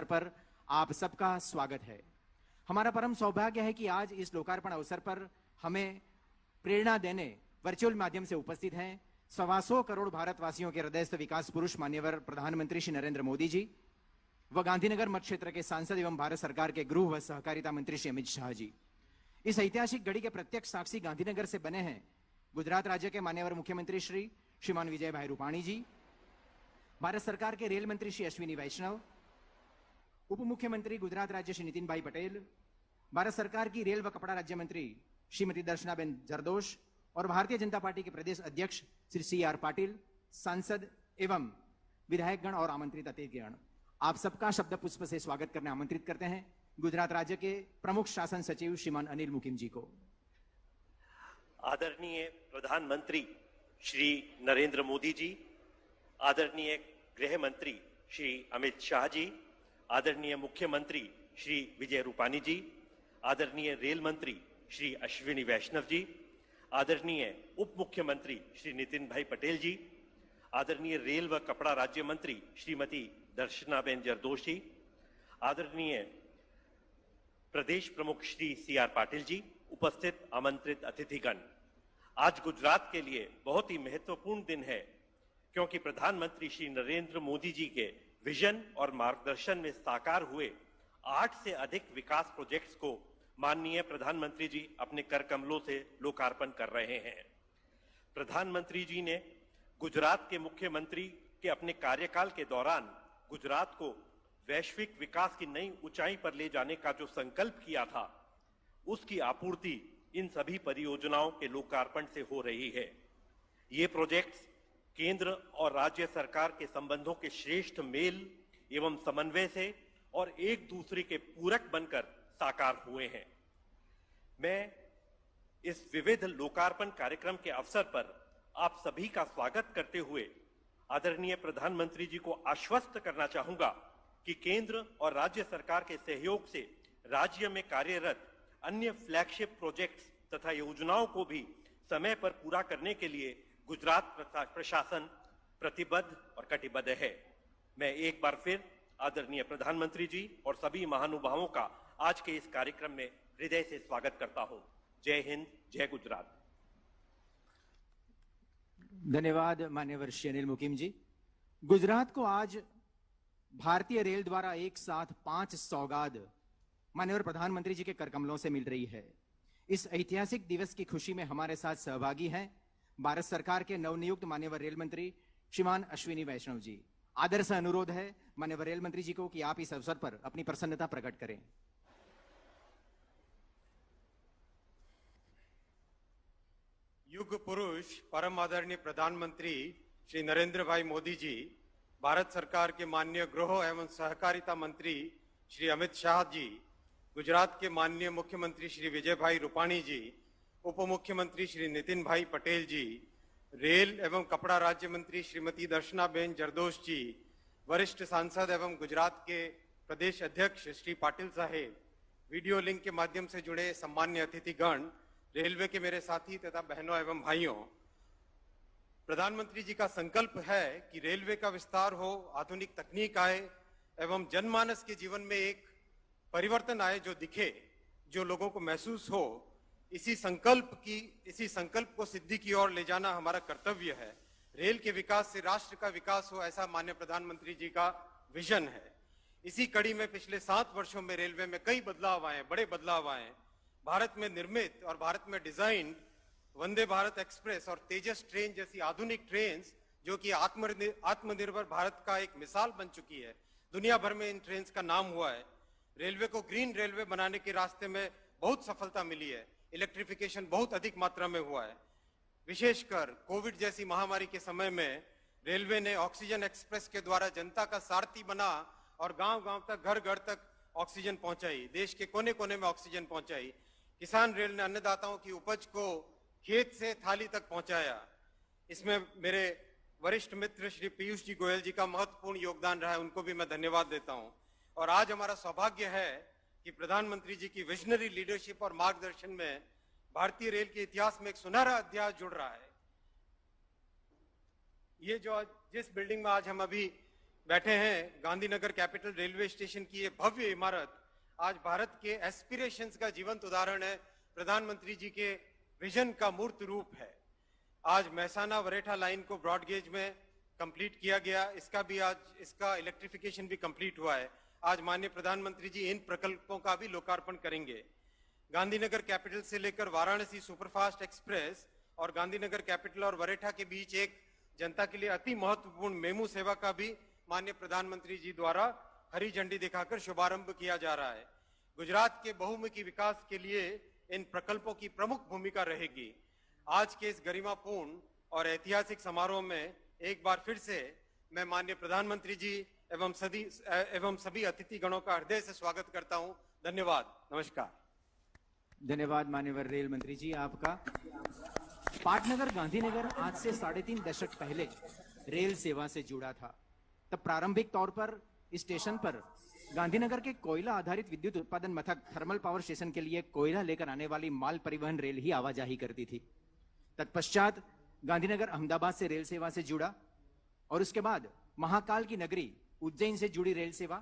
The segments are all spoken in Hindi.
पर आप सबका स्वागत है। हमारा परम सौभाग्य है कि आज इस लोकार्पण अवसर पर हमें प्रेरणा देने वर्चुअल माध्यम से उपस्थित हैं 125 करोड़ भारतवासियों के हृदयस्थ विकास पुरुष माननीय प्रधानमंत्री श्री नरेंद्र मोदी जी व गांधीनगर मत क्षेत्र के सांसद एवं भारत सरकार के गृह व सहकारिता मंत्री श्री अमित शाह जी। इस ऐतिहासिक घड़ी के प्रत्यक्ष साक्षी गांधीनगर से बने हैं गुजरात राज्य के माननीय मुख्यमंत्री श्रीमान विजय भाई रूपाणी जी, भारत सरकार के रेल मंत्री श्री अश्विनी वैष्णव, उप मुख्यमंत्री गुजरात राज्य श्री नितिन भाई पटेल, भारत सरकार की रेल व कपड़ा राज्य मंत्री श्रीमती दर्शनाबेन जरदोश और भारतीय जनता पार्टी के प्रदेश अध्यक्ष श्री CR पाटिल, सांसद एवं विधायकगण और आमंत्रित अतिथिगण, आप सबका शब्द पुष्प से स्वागत करने आमंत्रित करते हैं गुजरात राज्य के प्रमुख शासन सचिव श्रीमान अनिल मुकिम जी को। आदरणीय प्रधानमंत्री श्री नरेंद्र मोदी जी, आदरणीय गृह मंत्री श्री अमित शाह जी, आदरणीय मुख्यमंत्री श्री विजय रूपाणी जी, आदरणीय रेल मंत्री श्री अश्विनी वैष्णव जी, आदरणीय उप मुख्यमंत्री श्री नितिन भाई पटेल जी, आदरणीय रेल व कपड़ा राज्य मंत्री श्रीमती दर्शनाबेन जरदोश जी, आदरणीय प्रदेश प्रमुख श्री CR पाटिल जी, उपस्थित आमंत्रित अतिथिगण, आज गुजरात के लिए बहुत ही महत्वपूर्ण दिन है क्योंकि प्रधानमंत्री श्री नरेंद्र मोदी जी के विजन और मार्गदर्शन में साकार हुए 8 से अधिक विकास प्रोजेक्ट्स को माननीय प्रधानमंत्री जी अपने कर कमलों से लोकार्पण कर रहे हैं। प्रधानमंत्री जी ने गुजरात के मुख्यमंत्री के अपने कार्यकाल के दौरान गुजरात को वैश्विक विकास की नई ऊंचाई पर ले जाने का जो संकल्प किया था, उसकी आपूर्ति इन सभी परियोजनाओं के लोकार्पण से हो रही है। ये प्रोजेक्ट्स केंद्र और राज्य सरकार के संबंधों के श्रेष्ठ मेल एवं समन्वय से और एक दूसरे के पूरक बनकर साकार हुए हैं। मैं इस विविध लोकार्पण कार्यक्रम के अवसर पर आप सभी का स्वागत करते हुए आदरणीय प्रधानमंत्री जी को आश्वस्त करना चाहूंगा कि केंद्र और राज्य सरकार के सहयोग से राज्य में कार्यरत अन्य फ्लैगशिप प्रोजेक्ट्स तथा योजनाओं को भी समय पर पूरा करने के लिए गुजरात प्रशासन प्रतिबद्ध और कटिबद्ध है। मैं एक बार फिर आदरणीय प्रधानमंत्री जी और सभी महानुभावों का आज के इस कार्यक्रम में हृदय से स्वागत करता हूं। जय हिंद, जय गुजरात। धन्यवाद मान्यवर श्री अनिल मुकिम जी। गुजरात को आज भारतीय रेल द्वारा एक साथ 5 सौगात माननीय प्रधानमंत्री जी के करकमलों से मिल रही है। इस ऐतिहासिक दिवस की खुशी में हमारे साथ सहभागी हैं भारत सरकार के नवनियुक्त माननीय रेल मंत्री श्रीमान अश्विनी वैष्णव जी। आदर से अनुरोध है माननीय रेल मंत्री जी को कि आप इस अवसर पर अपनी प्रसन्नता प्रकट करें। युग पुरुष परम आदरणीय प्रधानमंत्री श्री नरेंद्र भाई मोदी जी, भारत सरकार के माननीय गृह एवं सहकारिता मंत्री श्री अमित शाह जी, गुजरात के माननीय मुख्यमंत्री श्री विजय भाई रूपाणी जी, उप मुख्यमंत्री श्री नितिन भाई पटेल जी, रेल एवं कपड़ा राज्य मंत्री श्रीमती दर्शनाबेन जरदोश जी, वरिष्ठ सांसद एवं गुजरात के प्रदेश अध्यक्ष श्री पाटिल साहेब, वीडियो लिंक के माध्यम से जुड़े सम्मान्य अतिथिगण, रेलवे के मेरे साथी तथा बहनों एवं भाइयों, प्रधानमंत्री जी का संकल्प है कि रेलवे का विस्तार हो, आधुनिक तकनीक आए एवं जनमानस के जीवन में एक परिवर्तन आए जो दिखे, जो लोगों को महसूस हो। इसी संकल्प को सिद्धि की ओर ले जाना हमारा कर्तव्य है। रेल के विकास से राष्ट्र का विकास हो, ऐसा माननीय प्रधानमंत्री जी का विजन है। इसी कड़ी में पिछले 7 वर्षों में रेलवे में कई बदलाव आए, बड़े बदलाव आए। भारत में निर्मित और भारत में डिजाइन वंदे भारत एक्सप्रेस और तेजस ट्रेन जैसी आधुनिक ट्रेन जो कि आत्मनिर्भर भारत का एक मिसाल बन चुकी है। दुनिया भर में इन ट्रेन का नाम हुआ है। रेलवे को ग्रीन रेलवे बनाने के रास्ते में बहुत सफलता मिली है। इलेक्ट्रिफिकेशन बहुत अधिक मात्रा में हुआ है। विशेषकर कोविड जैसी महामारी के समय में रेलवे ने ऑक्सीजन एक्सप्रेस के द्वारा जनता का सारथी बना और गांव-गांव तक, घर-घर तक ऑक्सीजन पहुंचाई, देश के कोने-कोने में ऑक्सीजन पहुंचाई। किसान रेल ने अन्नदाताओं की उपज को खेत से थाली तक पहुंचाया। इसमें मेरे वरिष्ठ मित्र श्री पीयूष जी गोयल जी का महत्वपूर्ण योगदान रहा है, उनको भी मैं धन्यवाद देता हूं। और आज हमारा सौभाग्य है कि प्रधानमंत्री जी की विजनरी लीडरशिप और मार्गदर्शन में भारतीय रेल के इतिहास में एक सुनहरा अध्याय जुड़ रहा है। ये जो जिस बिल्डिंग में आज हम अभी बैठे हैं गांधीनगर कैपिटल रेलवे स्टेशन की ये भव्य इमारत आज भारत के एस्पिरेशंस का जीवंत उदाहरण है, प्रधानमंत्री जी के विजन का मूर्त रूप है। आज महसाना वरेठा लाइन को ब्रॉड गेज में कंप्लीट किया गया, इसका इलेक्ट्रिफिकेशन भी कंप्लीट हुआ है। आज माननीय प्रधानमंत्री जी इन प्रकल्पों का भी लोकार्पण करेंगे। गांधीनगर कैपिटल से लेकर वाराणसी सुपरफास्ट एक्सप्रेस और गांधीनगर कैपिटल और वरेठा के बीच एक जनता के लिए अति महत्वपूर्ण मेमू सेवा का भी माननीय प्रधानमंत्री जी द्वारा हरी झंडी दिखाकर शुभारंभ किया जा रहा है। गुजरात के बहुमुखी विकास के लिए इन प्रकल्पों की प्रमुख भूमिका रहेगी। आज के इस गरिमापूर्ण और ऐतिहासिक समारोह में एक बार फिर से मैं माननीय प्रधानमंत्री जी एवं सभी अतिथि गणों का हृदय से स्वागत करता हूं। धन्यवाद, नमस्कार। धन्यवाद मान्यवर रेल मंत्री जी आपका। पाटनगर गांधीनगर आज से 3.5 दशक पहले रेल सेवा से जुड़ा था। तब प्रारंभिक तौर पर इस स्टेशन पर गांधीनगर के कोयला आधारित विद्युत उत्पादन मथक थर्मल पावर स्टेशन के लिए कोयला लेकर आने वाली माल परिवहन रेल ही आवाजाही करती थी। तत्पश्चात गांधीनगर अहमदाबाद से रेल सेवा से जुड़ा और उसके बाद महाकाल की नगरी उज्जैन से जुड़ी रेल सेवा,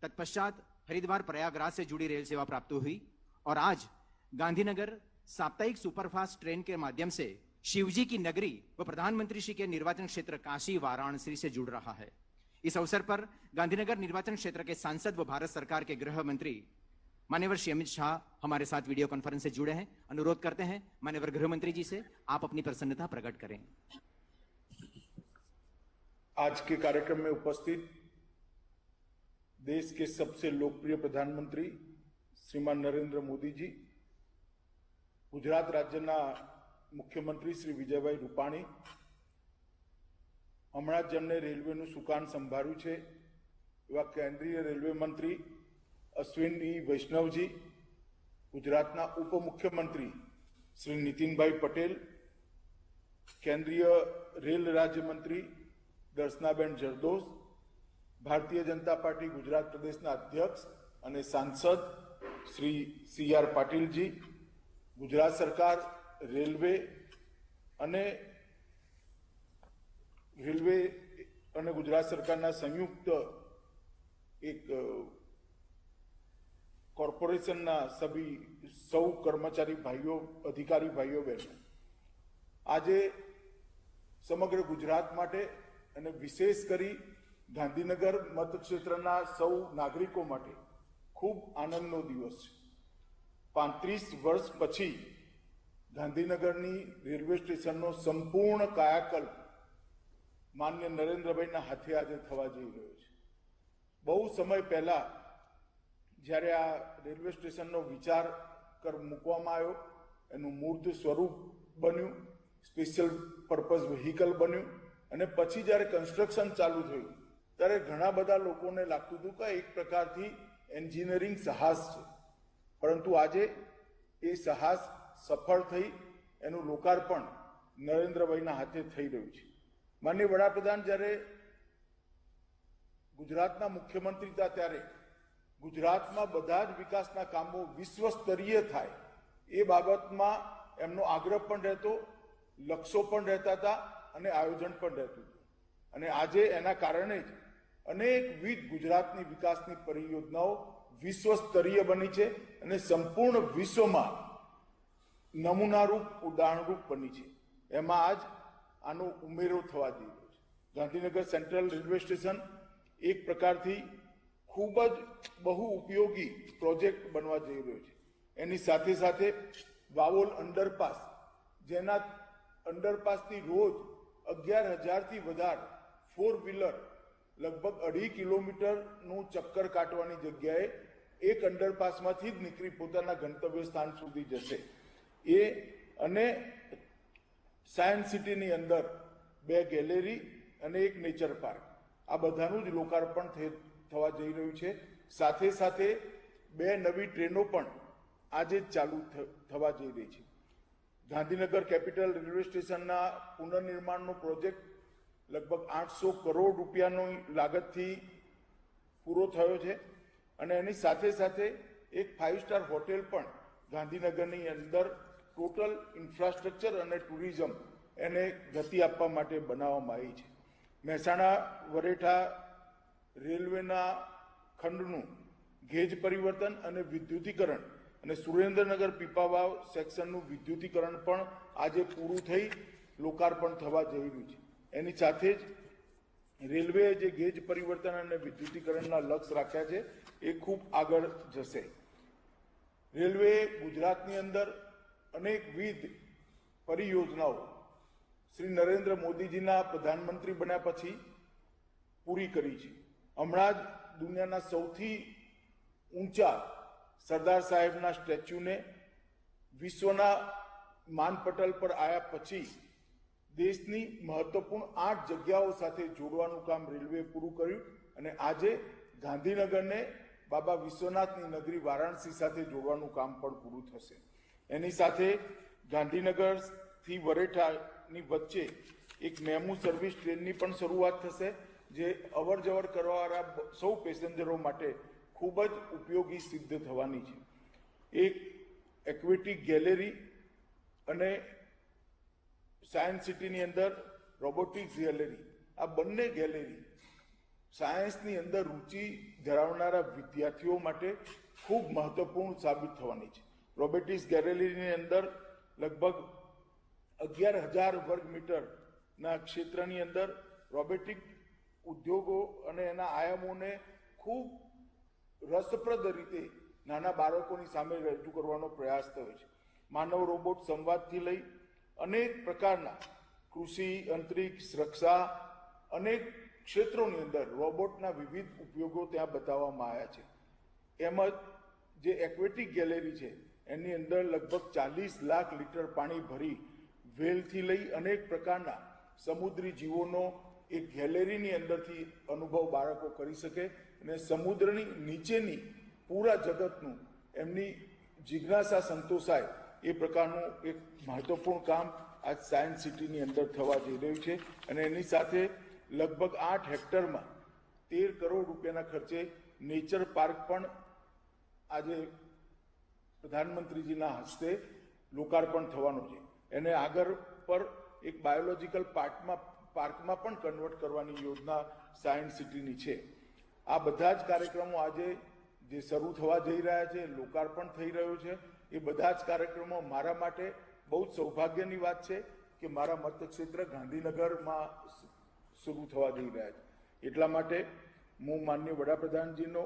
तत्पश्चात हरिद्वार प्रयागराज से जुड़ी रेल सेवा प्राप्त हुई और आज गांधीनगर साप्ताहिक सुपरफास्ट ट्रेन के माध्यम से शिवजी की नगरी व प्रधानमंत्री श्री के निर्वाचन क्षेत्र काशी वाराणसी से जुड़ रहा है। इस अवसर पर गांधीनगर निर्वाचन क्षेत्र के सांसद व भारत सरकार के गृह मंत्री मान्यवर श्री अमित शाह हमारे साथ वीडियो कॉन्फ्रेंस से जुड़े हैं। अनुरोध करते हैं मान्यवर गृह मंत्री जी से आप अपनी प्रसन्नता प्रकट करें। आज के कार्यक्रम में उपस्थित देश के सबसे लोकप्रिय प्रधानमंत्री श्रीमान नरेंद्र मोदी जी, गुजरात राज्यના મુખ્યમંત્રી શ્રી વિજયભાઈ રૂપાણી, હમણાં જ જેમણે રેલવેનું સુકાન સંભાળ્યું છે એવા કેન્દ્રીય રેલવે મંત્રી અશ્વિની વૈષ્ણવજી, ગુજરાતના ઉપમુખ્યમંત્રી શ્રી નીતિનભાઈ પટેલ, કેન્દ્રીય રેલ રાજ્યમંત્રી દર્શનાબેન જરદોશ, ભારતીય જનતા પાર્ટી ગુજરાત પ્રદેશના અધ્યક્ષ અને સાંસદ શ્રી CR પાટીલજી, ગુજરાત સરકાર રેલવે અને ગુજરાત સરકારના સંયુક્ત એક કોર્પોરેશનના સૌ કર્મચારી ભાઈઓ, અધિકારી ભાઈઓ બહેનો, આજે સમગ્ર ગુજરાત માટે અને વિશેષ કરી ગાંધીનગર મતક્ષેત્રના સૌ નાગરિકો માટે ખૂબ આનંદનો દિવસ છે। 35 વર્ષ પછી ગાંધીનગરની રેલવે સ્ટેશનનો સંપૂર્ણ કાયાકલ્પ માન્ય નરેન્દ્રભાઈના હાથે આજે થવા જઈ રહ્યો છે। બહુ સમય પહેલા જ્યારે આ રેલવે સ્ટેશનનો વિચાર મૂકવામાં આવ્યો, એનું મૂર્ત સ્વરૂપ બન્યું, સ્પેશિયલ પર્પઝ વ્હીકલ બન્યું અને પછી જ્યારે કન્સ્ટ્રક્શન ચાલુ થયું ત્યારે ઘણા બધા લોકોને લાગતું હતું કે એક પ્રકારથી એન્જિનિયરિંગ સાહસ છે, પરંતુ આજે એ સાહસ સફળ થઈ એનું લોકાર્પણ નરેન્દ્રભાઈના હાથે થઈ રહ્યું છે। માનનીય વડાપ્રધાન જ્યારે ગુજરાતના મુખ્યમંત્રી હતા ત્યારે ગુજરાતમાં બધા જ વિકાસના કામો વિશ્વ સ્તરીય થાય એ બાબતમાં એમનો આગ્રહ પણ રહેતો, લક્ષ્યો પણ રહેતા હતા અને આયોજન પણ રહેતું હતું અને આજે એના કારણે જ અનેકવિધ ગુજરાતની વિકાસની પરિયોજનાઓ વિશ્વ સ્તરીય બની છે અને સંપૂર્ણ વિશ્વમાં નમૂનારૂપ, ઉદાહરણરૂપ બની છે। એમાં આજ આનો ઉમેરો થવા જઈ રહ્યો છે। ગાંધીનગર સેન્ટ્રલ રેલવે સ્ટેશન એક પ્રકારથી ખૂબ જ બહુ ઉપયોગી પ્રોજેક્ટ બનવા જઈ રહ્યો છે। એની સાથે સાથે વાવોલ અંડરપાસ, જેના અંડરપાસથી રોજ 11,000થી વધારે 4 વ્હીલર લગભગ 2.5 કિલોમીટરનું ચક્કર કાઢવાની જગ્યાએ એક અંડરપાસમાંથી જ નીકળી પોતાના ગંતવ્ય સ્થાન સુધી જશે। એ અને સાયન્સ સિટીની અંદર 2 ગેલેરી અને એક નેચર પાર્ક, આ બધાનું જ લોકાર્પણ થવા જઈ રહ્યું છે। સાથે સાથે 2 નવી ટ્રેનો પણ આજે જ ચાલુ થવા જઈ રહી છે। ગાંધીનગર કેપિટલ રેલવે સ્ટેશનના પુનર્નિર્માણનો પ્રોજેક્ટ લગભગ 800 કરોડ રૂપિયાની લાગતથી પૂરો થયો છે અને એની સાથે સાથે એક 5 સ્ટાર હોટેલ પણ ગાંધીનગરની અંદર ટોટલ ઇન્ફ્રાસ્ટ્રક્ચર અને ટુરિઝમ એને ગતિ આપવા માટે બનાવવામાં આવી છે। મહેસાણા વરેઠા રેલવેના ખંડનું ગેજ પરિવર્તન અને વિદ્યુતીકરણ અને સુરેન્દ્રનગર પીપાવાવ સેક્શનનું વિદ્યુતીકરણ પણ આજે પૂરું થઈ લોકાર્પણ થવા જઈ રહ્યું છે. એની સાથે જ રેલવેએ જે ગેજ પરિવર્તન અને વિદ્યુતીકરણના લક્ષ્ય રાખ્યા છે એ ખૂબ આગળ જશે. રેલવેએ ગુજરાતની અંદર અનેકવિધ પરિયોજનાઓ શ્રી નરેન્દ્ર મોદીજીના પ્રધાનમંત્રી બન્યા પછી પૂરી કરી છે. હમણાં જ દુનિયાના સૌથી ઊંચા સરદાર સાહેબના સ્ટેચ્યુને વિશ્વના માનપટલ પર આવ્યા પછી દેશની મહત્વપૂર્ણ 8 જગ્યાઓ સાથે જોડવાનું કામ રેલવેએ પૂરું કર્યું અને આજે ગાંધીનગરને બાબા વિશ્વનાથની નગરી વારાણસી સાથે જોડવાનું કામ પણ પૂરું થશે. એની સાથે ગાંધીનગરથી વરેઠાની વચ્ચે એક મેમુ સર્વિસ ટ્રેનની પણ શરૂઆત થશે, જે અવર જવર કરવાવાળા સૌ પેસેન્જરો માટે ખૂબ જ ઉપયોગી સિદ્ધ થવાની છે. એક એક્વેટિક ગેલેરી અને સાયન્સ સિટીની અંદર રોબોટિક્સ ગેલેરી, આ બંને ગેલેરી સાયન્સની અંદર રુચિ ધરાવનારા વિદ્યાર્થીઓ માટે ખૂબ મહત્વપૂર્ણ સાબિત થવાની છે. રોબોટિક્સ ગેલેરીની અંદર લગભગ 11,000 વર્ગ મીટરના ક્ષેત્રની અંદર રોબોટિક ઉદ્યોગો અને એના આયામોને ખૂબ રસપ્રદ રીતે નાના બાળકોની સામે રજૂ કરવાનો પ્રયાસ થયો છે. માનવ રોબોટ સંવાદથી લઈ અનેક પ્રકારના કૃષિ, અંતરિક્ષ, રક્ષા, અનેક ક્ષેત્રોની અંદર રોબોટના વિવિધ ઉપયોગો ત્યાં બતાવવામાં આવ્યા છે. એમ જ જે એક્વેટિક ગેલેરી છે એની અંદર લગભગ 40 લાખ લીટર પાણી ભરી વેલથી લઈ અનેક પ્રકારના સમુદ્રી જીવોનો એક ગેલેરીની અંદરથી અનુભવ બાળકો કરી શકે અને સમુદ્રની નીચેની પૂરા જગતનું એમની જિજ્ઞાસા સંતોષાય એ પ્રકારનું એક મહત્વપૂર્ણ કામ આજ સાયન્સ સિટીની અંદર થવા જઈ રહ્યું છે. અને એની સાથે લગભગ 8 હેક્ટરમાં 13 કરોડ રૂપિયાના ખર્ચે નેચર પાર્ક પણ આજે પ્રધાનમંત્રીજીના હસ્તે લોકાર્પણ થવાનું છે. એને આગળ પર એક બાયોલોજીકલ પાર્કમાં પણ કન્વર્ટ કરવાની યોજના સાયન્સ સિટીની છે. આ બધા જ કાર્યક્રમો આજે જે શરૂ થવા જઈ રહ્યા છે, લોકાર્પણ થઈ રહ્યું છે, એ બધા જ કાર્યક્રમો મારા માટે બહુ જ સૌભાગ્યની વાત છે કે મારા મતક્ષેત્ર ગાંધીનગરમાં શરૂ થવા જઈ રહ્યા છે. એટલા માટે હું માનનીય વડાપ્રધાનજીનો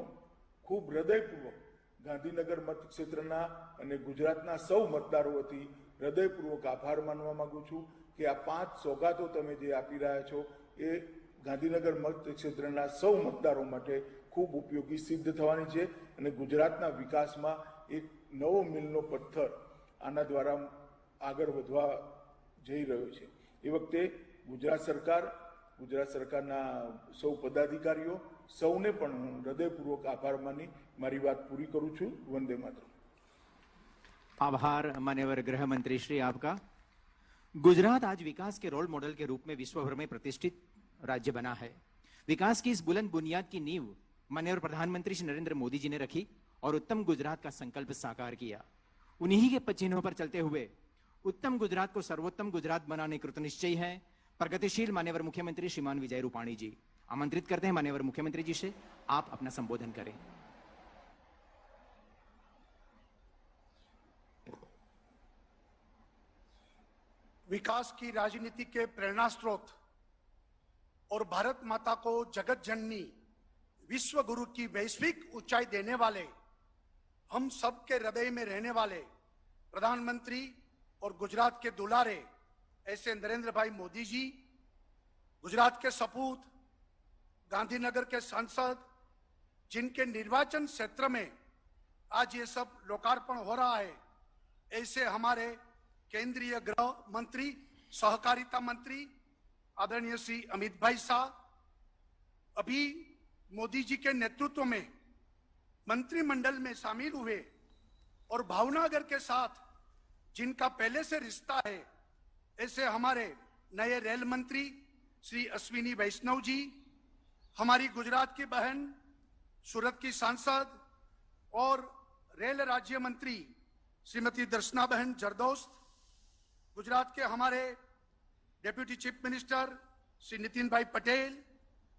ખૂબ હૃદયપૂર્વક ગાંધીનગર મતક્ષેત્રના અને ગુજરાતના સૌ મતદારો વતી હૃદયપૂર્વક આભાર માનવા માંગુ છું કે આ 5 સોગાતો તમે જે આપી રહ્યા છો એ ગાંધીનગર મતક્ષેત્રના સૌ મતદારો માટે ખૂબ ઉપયોગી સિદ્ધ થવાની છે અને ગુજરાતના વિકાસમાં એક નવો મીલનો પથ્થર આના દ્વારા આગળ વધવા જઈ રહ્યો છે. એ વખતે ગુજરાત સરકારના સૌ પદાધિકારીઓ સૌને પણ હું હૃદયપૂર્વક આભાર માની મારી વાત પૂરી કરું છું. વંદે માતરમ. आभार मान्यवर गृह मंत्री श्री आपका। गुजरात आज विकास के रोल मॉडल के रूप में विश्व भर में प्रतिष्ठित राज्य बना है। विकास की इस बुलंद बुनियाद की नींव माननीय प्रधानमंत्री श्री नरेंद्र मोदी जी ने रखी और उत्तम गुजरात का संकल्प साकार किया। उन्हीं के पचिन्हों पर चलते हुए उत्तम गुजरात को सर्वोत्तम गुजरात बनाने कृतनिश्चयी है प्रगतिशील माननीय मुख्यमंत्री श्रीमान विजय रूपाणी जी। आमंत्रित करते हैं माननीय मुख्यमंत्री जी से, आप अपना संबोधन करें। विकास की राजनीति के प्रेरणा स्रोत और भारत माता को जगत जननी विश्व गुरु की वैश्विक ऊंचाई देने वाले, हम सब के हृदय में रहने वाले प्रधानमंत्री और गुजरात के दुलारे ऐसे नरेंद्र भाई मोदी जी, गुजरात के सपूत, गांधीनगर के सांसद, जिनके निर्वाचन क्षेत्र में आज ये सब लोकार्पण हो रहा है, ऐसे हमारे केंद्रीय गृह मंत्री, सहकारिता मंत्री आदरणीय श्री अमित भाई शाह, अभी मोदी जी के नेतृत्व में मंत्रिमंडल में शामिल हुए और भावनगर के साथ जिनका पहले से रिश्ता है, ऐसे हमारे नए रेल मंत्री श्री अश्विनी वैष्णव जी, हमारी गुजरात की बहन सूरत की सांसद और रेल राज्य मंत्री श्रीमती दर्शना बहन जरदोस्त, गुजरात के हमारे deputy chief minister Shri Nitin भाई पटेल,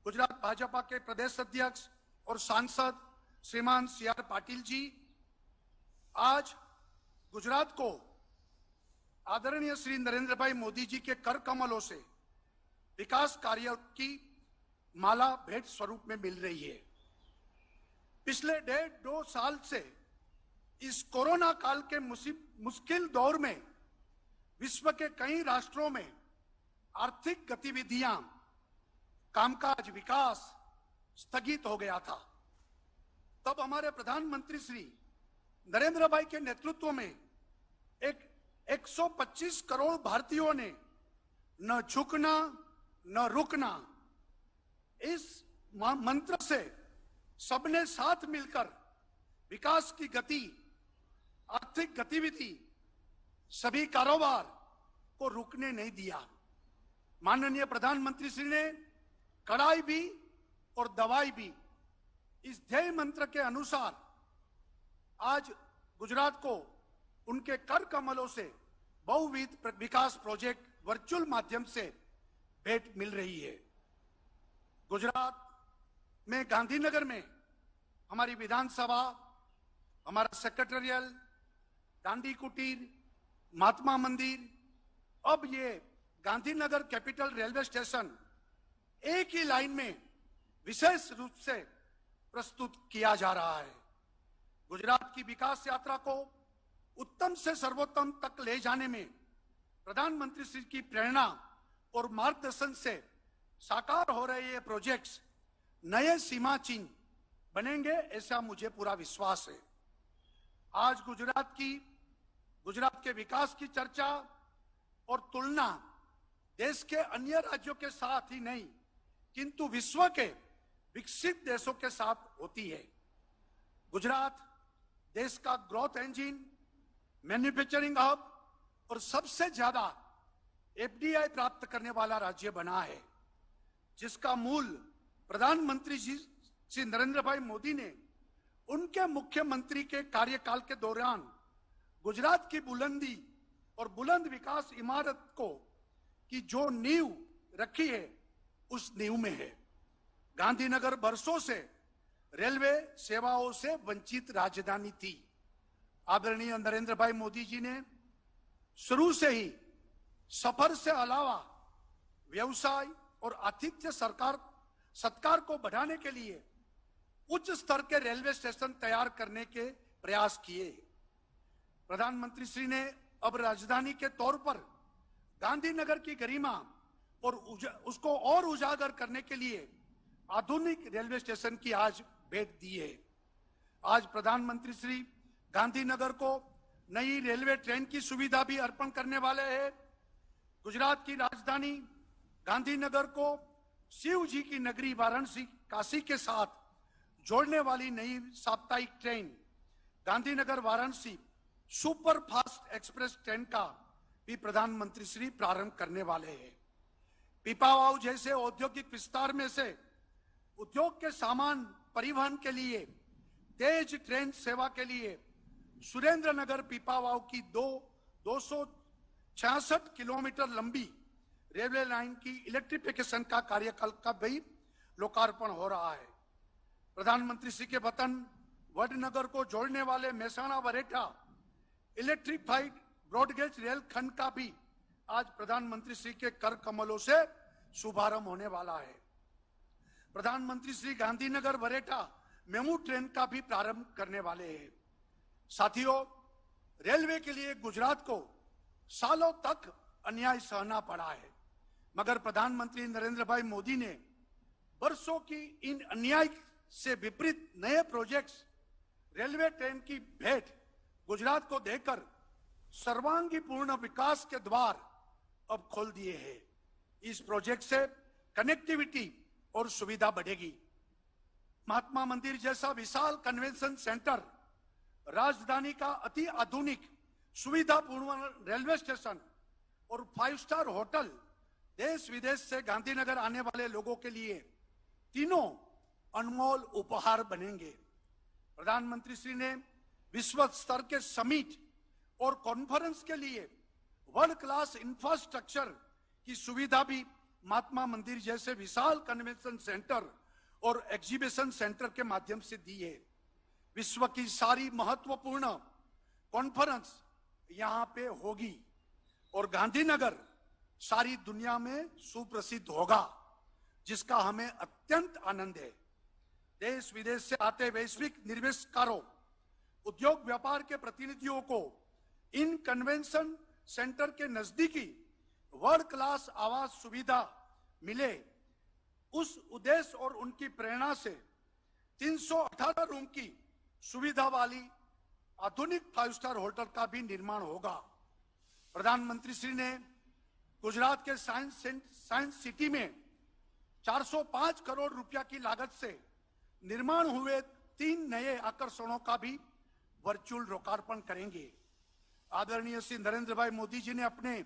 गुजरात भाजपा के प्रदेश अध्यक्ष और सांसद श्रीमान CR पाटिल जी आज गुजरात को आदरणीय श्री नरेंद्र भाई मोदी जी के कर कमलों से विकास कार्यों की माला भेंट स्वरूप में मिल रही है। पिछले 1.5-2 साल से इस कोरोना काल के मुश्किल दौर में विश्व के कई राष्ट्रों में आर्थिक गतिविधियां, कामकाज, विकास स्थगित हो गया था। तब हमारे प्रधानमंत्री श्री नरेंद्र भाई के नेतृत्व में 125 करोड़ भारतीयों ने न झुकना न रुकना इस मंत्र से सबने साथ मिलकर विकास की गति, आर्थिक गतिविधि, सभी कारोबार को रुकने नहीं दिया। माननीय प्रधानमंत्री श्री ने कड़ाई भी और दवाई भी इस ध्येय मंत्र के अनुसार आज गुजरात को उनके कर कमलों से बहुविध विकास प्रोजेक्ट वर्चुअल माध्यम से भेंट मिल रही है। गुजरात में गांधीनगर में हमारी विधानसभा, हमारा सेक्रेटरियल, दांडी कुटीर, महात्मा मंदिर, अब ये गांधीनगर कैपिटल रेलवे स्टेशन एक ही लाइन में विशेष रूप से प्रस्तुत किया जा रहा है। गुजरात की विकास यात्रा को उत्तम से सर्वोत्तम तक ले जाने में प्रधानमंत्री श्री की प्रेरणा और मार्गदर्शन से साकार हो रहे ये प्रोजेक्ट्स नए सीमा चिन्ह बनेंगे, ऐसा मुझे पूरा विश्वास है। आज गुजरात के विकास की चर्चा और तुलना देश के अन्य राज्यों के साथ ही नहीं किंतु विश्व के विकसित देशों के साथ होती है। गुजरात देश का ग्रोथ इंजन, मैन्युफैक्चरिंग हब और सबसे ज्यादा FDI प्राप्त करने वाला राज्य बना है, जिसका मूल प्रधानमंत्री जी श्री नरेंद्र भाई मोदी ने उनके मुख्यमंत्री के कार्यकाल के दौरान गुजरात की बुलंदी और बुलंद विकास इमारत को की जो नींव रखी है उस नींव में है। गांधीनगर बरसों से रेलवे सेवाओं से वंचित राजधानी थी। आदरणीय नरेंद्र भाई मोदी जी ने शुरू से ही सफर से अलावा व्यवसाय और आतिथ्य सत्कार को बढ़ाने के लिए उच्च स्तर के रेलवे स्टेशन तैयार करने के प्रयास किए। प्रधानमंत्री श्री ने अब राजधानी के तौर पर गांधीनगर की गरिमा और उसको और उजागर करने के लिए आधुनिक रेलवे स्टेशन की आज भेंट दी है। आज प्रधानमंत्री श्री गांधीनगर को नई रेलवे ट्रेन की सुविधा भी अर्पण करने वाले हैं। गुजरात की राजधानी गांधीनगर को शिव जी की नगरी वाराणसी, काशी के साथ जोड़ने वाली नई साप्ताहिक train Gandhinagar Varanasi super fast express train का भी प्रधानमंत्री श्री प्रारंभ करने वाले हैं। पीपावाव जैसे औद्योगिक विस्तार में से उद्योग के सामान परिवहन के लिए तेज ट्रेन सेवा के लिए सुरेंद्रनगर पीपावाव की 266 किलोमीटर लंबी रेलवे लाइन की इलेक्ट्रिफिकेशन का कार्यकाल का भी लोकार्पण हो रहा है। प्रधानमंत्री श्री के वतन वडनगर को जोड़ने वाले Mehsana Baretha electrified broad gauge rail खंड का भी आज प्रधानमंत्री श्री के कर कमलों से शुभारंभ होने वाला है। प्रधानमंत्री श्री गांधीनगर बरेठा मेमू ट्रेन का भी प्रारंभ करने वाले हैं। साथियों, रेलवे के लिए गुजरात को सालों तक अन्याय सहना पड़ा है, मगर प्रधानमंत्री नरेंद्र भाई मोदी ने वर्षों की इन अन्याय से विपरीत नए प्रोजेक्ट्स रेलवे ट्रेन की भेंट गुजरात को देकर सर्वांगीपूर्ण विकास के द्वार अब खोल दिए हैं। इस प्रोजेक्ट से कनेक्टिविटी और सुविधा बढ़ेगी। महात्मा मंदिर जैसा विशाल कन्वेंशन सेंटर, राजधानी का अति आधुनिक सुविधापूर्ण रेलवे स्टेशन और 5 स्टार होटल देश विदेश से गांधीनगर आने वाले लोगों के लिए तीनों अनमोल उपहार बनेंगे। प्रधानमंत्री श्री ने विश्व स्तर के समिट और कॉन्फ्रेंस के लिए वर्ल्ड क्लास इंफ्रास्ट्रक्चर की सुविधा भी महात्मा मंदिर जैसे विशाल कन्वेंशन सेंटर और एग्जीबिशन सेंटर के माध्यम से दी है। विश्व की सारी महत्वपूर्ण कॉन्फ्रेंस यहां पे होगी और गांधीनगर सारी दुनिया में सुप्रसिद्ध होगा, जिसका हमें अत्यंत आनंद है। देश विदेश से आते वैश्विक निवेशकारों, उद्योग व्यापार के प्रतिनिधियों को इन कन्वेंशन सेंटर के नजदीकी वर्ल्ड क्लास आवास सुविधा मिले, उस उद्देश्य और उनकी प्रेरणा से 318 रूम की सुविधा वाली आधुनिक 5 स्टार होटल का भी निर्माण होगा। प्रधानमंत्री श्री ने गुजरात के साइंस सिटी में 405 करोड़ रुपया की लागत से निर्माण हुए 3 नए आकर्षणों का भी वर्चुअल लोकार्पण करेंगे। आदरणीय श्री नरेंद्र भाई मोदी जी ने अपने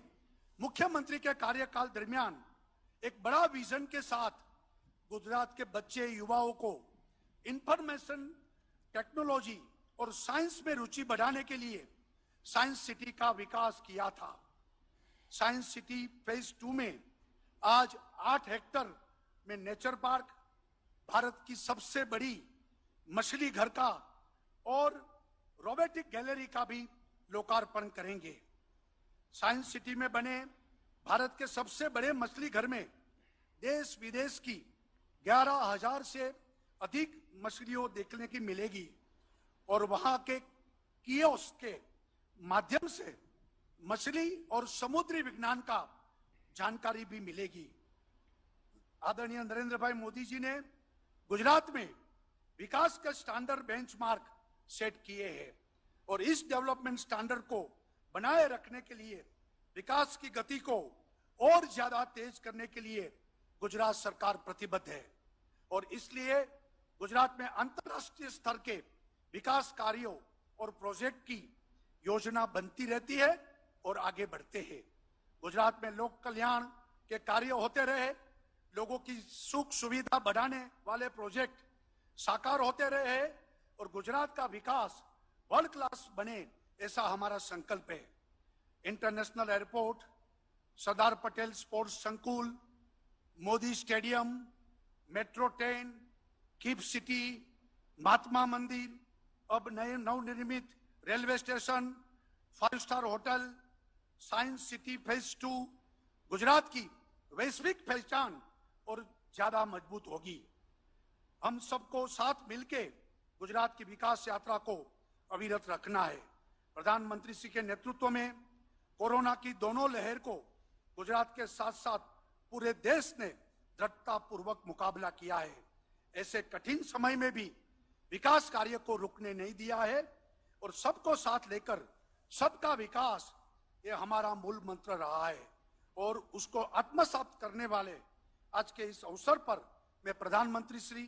मुख्यमंत्री के कार्यकाल दरमियान एक बड़ा विजन के साथ गुजरात के बच्चे युवाओं को इंफॉर्मेशन टेक्नोलॉजी और साइंस में रुचि बढ़ाने के लिए साइंस सिटी का विकास किया था। साइंस सिटी फेज 2 में आज 8 हेक्टेयर में नेचर पार्क, भारत की सबसे बड़ी मछली घर का और रोबोटिक गैलरी का भी लोकार्पण करेंगे। साइंस सिटी में बने भारत के सबसे बड़े मछली घर में देश विदेश की 11,000 से अधिक मछलियों देखने की मिलेगी और वहां के कियोस्क के माध्यम से मछली और समुद्री विज्ञान का जानकारी भी मिलेगी। आदरणीय नरेंद्र भाई मोदी जी ने गुजरात में विकास के स्टैंडर्ड बेंचमार्क सेट किए हैं और इस डेवलपमेंट स्टैंडर्ड को बनाए रखने के लिए विकास की गति को और ज्यादा तेज करने के लिए गुजरात सरकार प्रतिबद्ध है और इसलिए गुजरात में अंतर्राष्ट्रीय स्तर के विकास कार्यों और प्रोजेक्ट की योजना बनती रहती है और आगे बढ़ते हैं। गुजरात में लोक कल्याण के कार्य होते रहे, लोगों की सुख सुविधा बढ़ाने वाले प्रोजेक्ट साकार होते रहे और गुजरात का विकास वर्ल्ड क्लास बने, ऐसा हमारा संकल्प है। International airport, Sardar Patel sports संकुल, Modi stadium, metro train, GIFT City, Mahatma Mandir, अब नए नवनिर्मित railway station, 5 star hotel, science city phase 2 Gujarat की वैश्विक पहचान और ज्यादा मजबूत होगी। हम सबको साथ मिलके गुजरात की विकास यात्रा को अविरत रखना है। प्रधानमंत्री श्री के नेतृत्व में कोरोना की दोनों लहर को गुजरात के साथ साथ पूरे देश ने दृढ़ता पूर्वक मुकाबला किया है। ऐसे कठिन समय में भी विकास कार्य को रुकने नहीं दिया है और सबको साथ लेकर सबका विकास ये हमारा मूल मंत्र रहा है और उसको आत्मसात करने वाले आज के इस अवसर पर मैं प्रधानमंत्री श्री,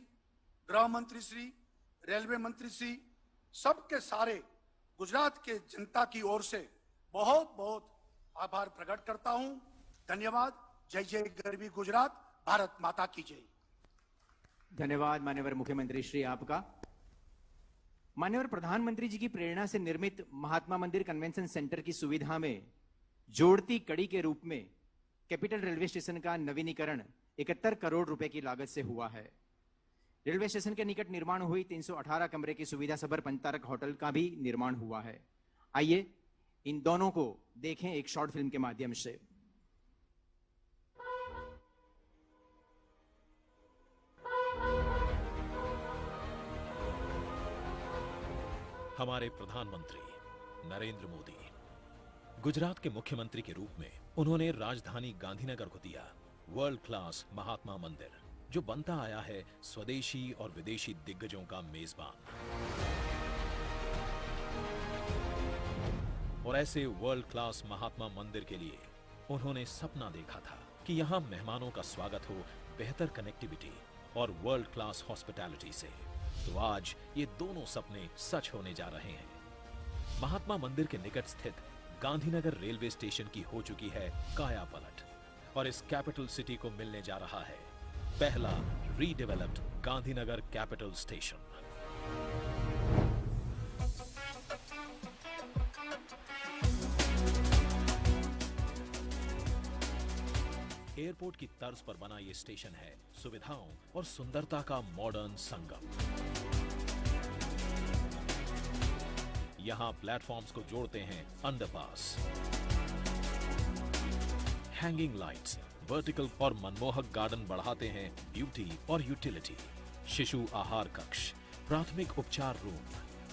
गृह मंत्री श्री, रेलवे मंत्री श्री, सबके सारे गुजरात के जनता की ओर से बहुत बहुत आभार प्रकट करता हूं। धन्यवाद। जय जय गरवी गुजरात, भारत माता की जय। धन्यवाद माननीय मुख्यमंत्री श्री आपका। माननीय प्रधानमंत्री जी की प्रेरणा से निर्मित महात्मा मंदिर कन्वेंशन सेंटर की सुविधा में जोड़ती कड़ी के रूप में कैपिटल रेलवे स्टेशन का नवीनीकरण 71 करोड़ रुपए की लागत से हुआ है। रेलवे स्टेशन के निकट निर्माण हुई 318 कमरे की सुविधा सबर पंचतारक होटल का भी निर्माण हुआ है। आइए इन दोनों को देखें एक शॉर्ट फिल्म के माध्यम से। हमारे प्रधानमंत्री नरेंद्र मोदी गुजरात के मुख्यमंत्री के रूप में उन्होंने राजधानी गांधीनगर को दिया वर्ल्ड क्लास महात्मा मंदिर, जो बनता आया है स्वदेशी और विदेशी दिग्गजों का मेजबान। और ऐसे वर्ल्ड क्लास महात्मा मंदिर के लिए उन्होंने सपना देखा था कि यहां मेहमानों का स्वागत हो बेहतर कनेक्टिविटी और वर्ल्ड क्लास हॉस्पिटैलिटी से। तो आज ये दोनों सपने सच होने जा रहे हैं। महात्मा मंदिर के निकट स्थित गांधीनगर रेलवे स्टेशन की हो चुकी है काया पलट और इस कैपिटल सिटी को मिलने जा रहा है पहला redeveloped Gandhinagar capital station. Airport की तर्ज पर बना ये स्टेशन है सुविधाओं और सुंदरता का मॉडर्न संगम। यहां प्लेटफॉर्म्स को जोड़ते हैं अंडरपास, हैंगिंग लाइट्स, वर्टिकल और मनमोहक गार्डन बढ़ाते हैं ब्यूटी और यूटिलिटी। शिशु आहार कक्ष, प्राथमिक उपचार रूम,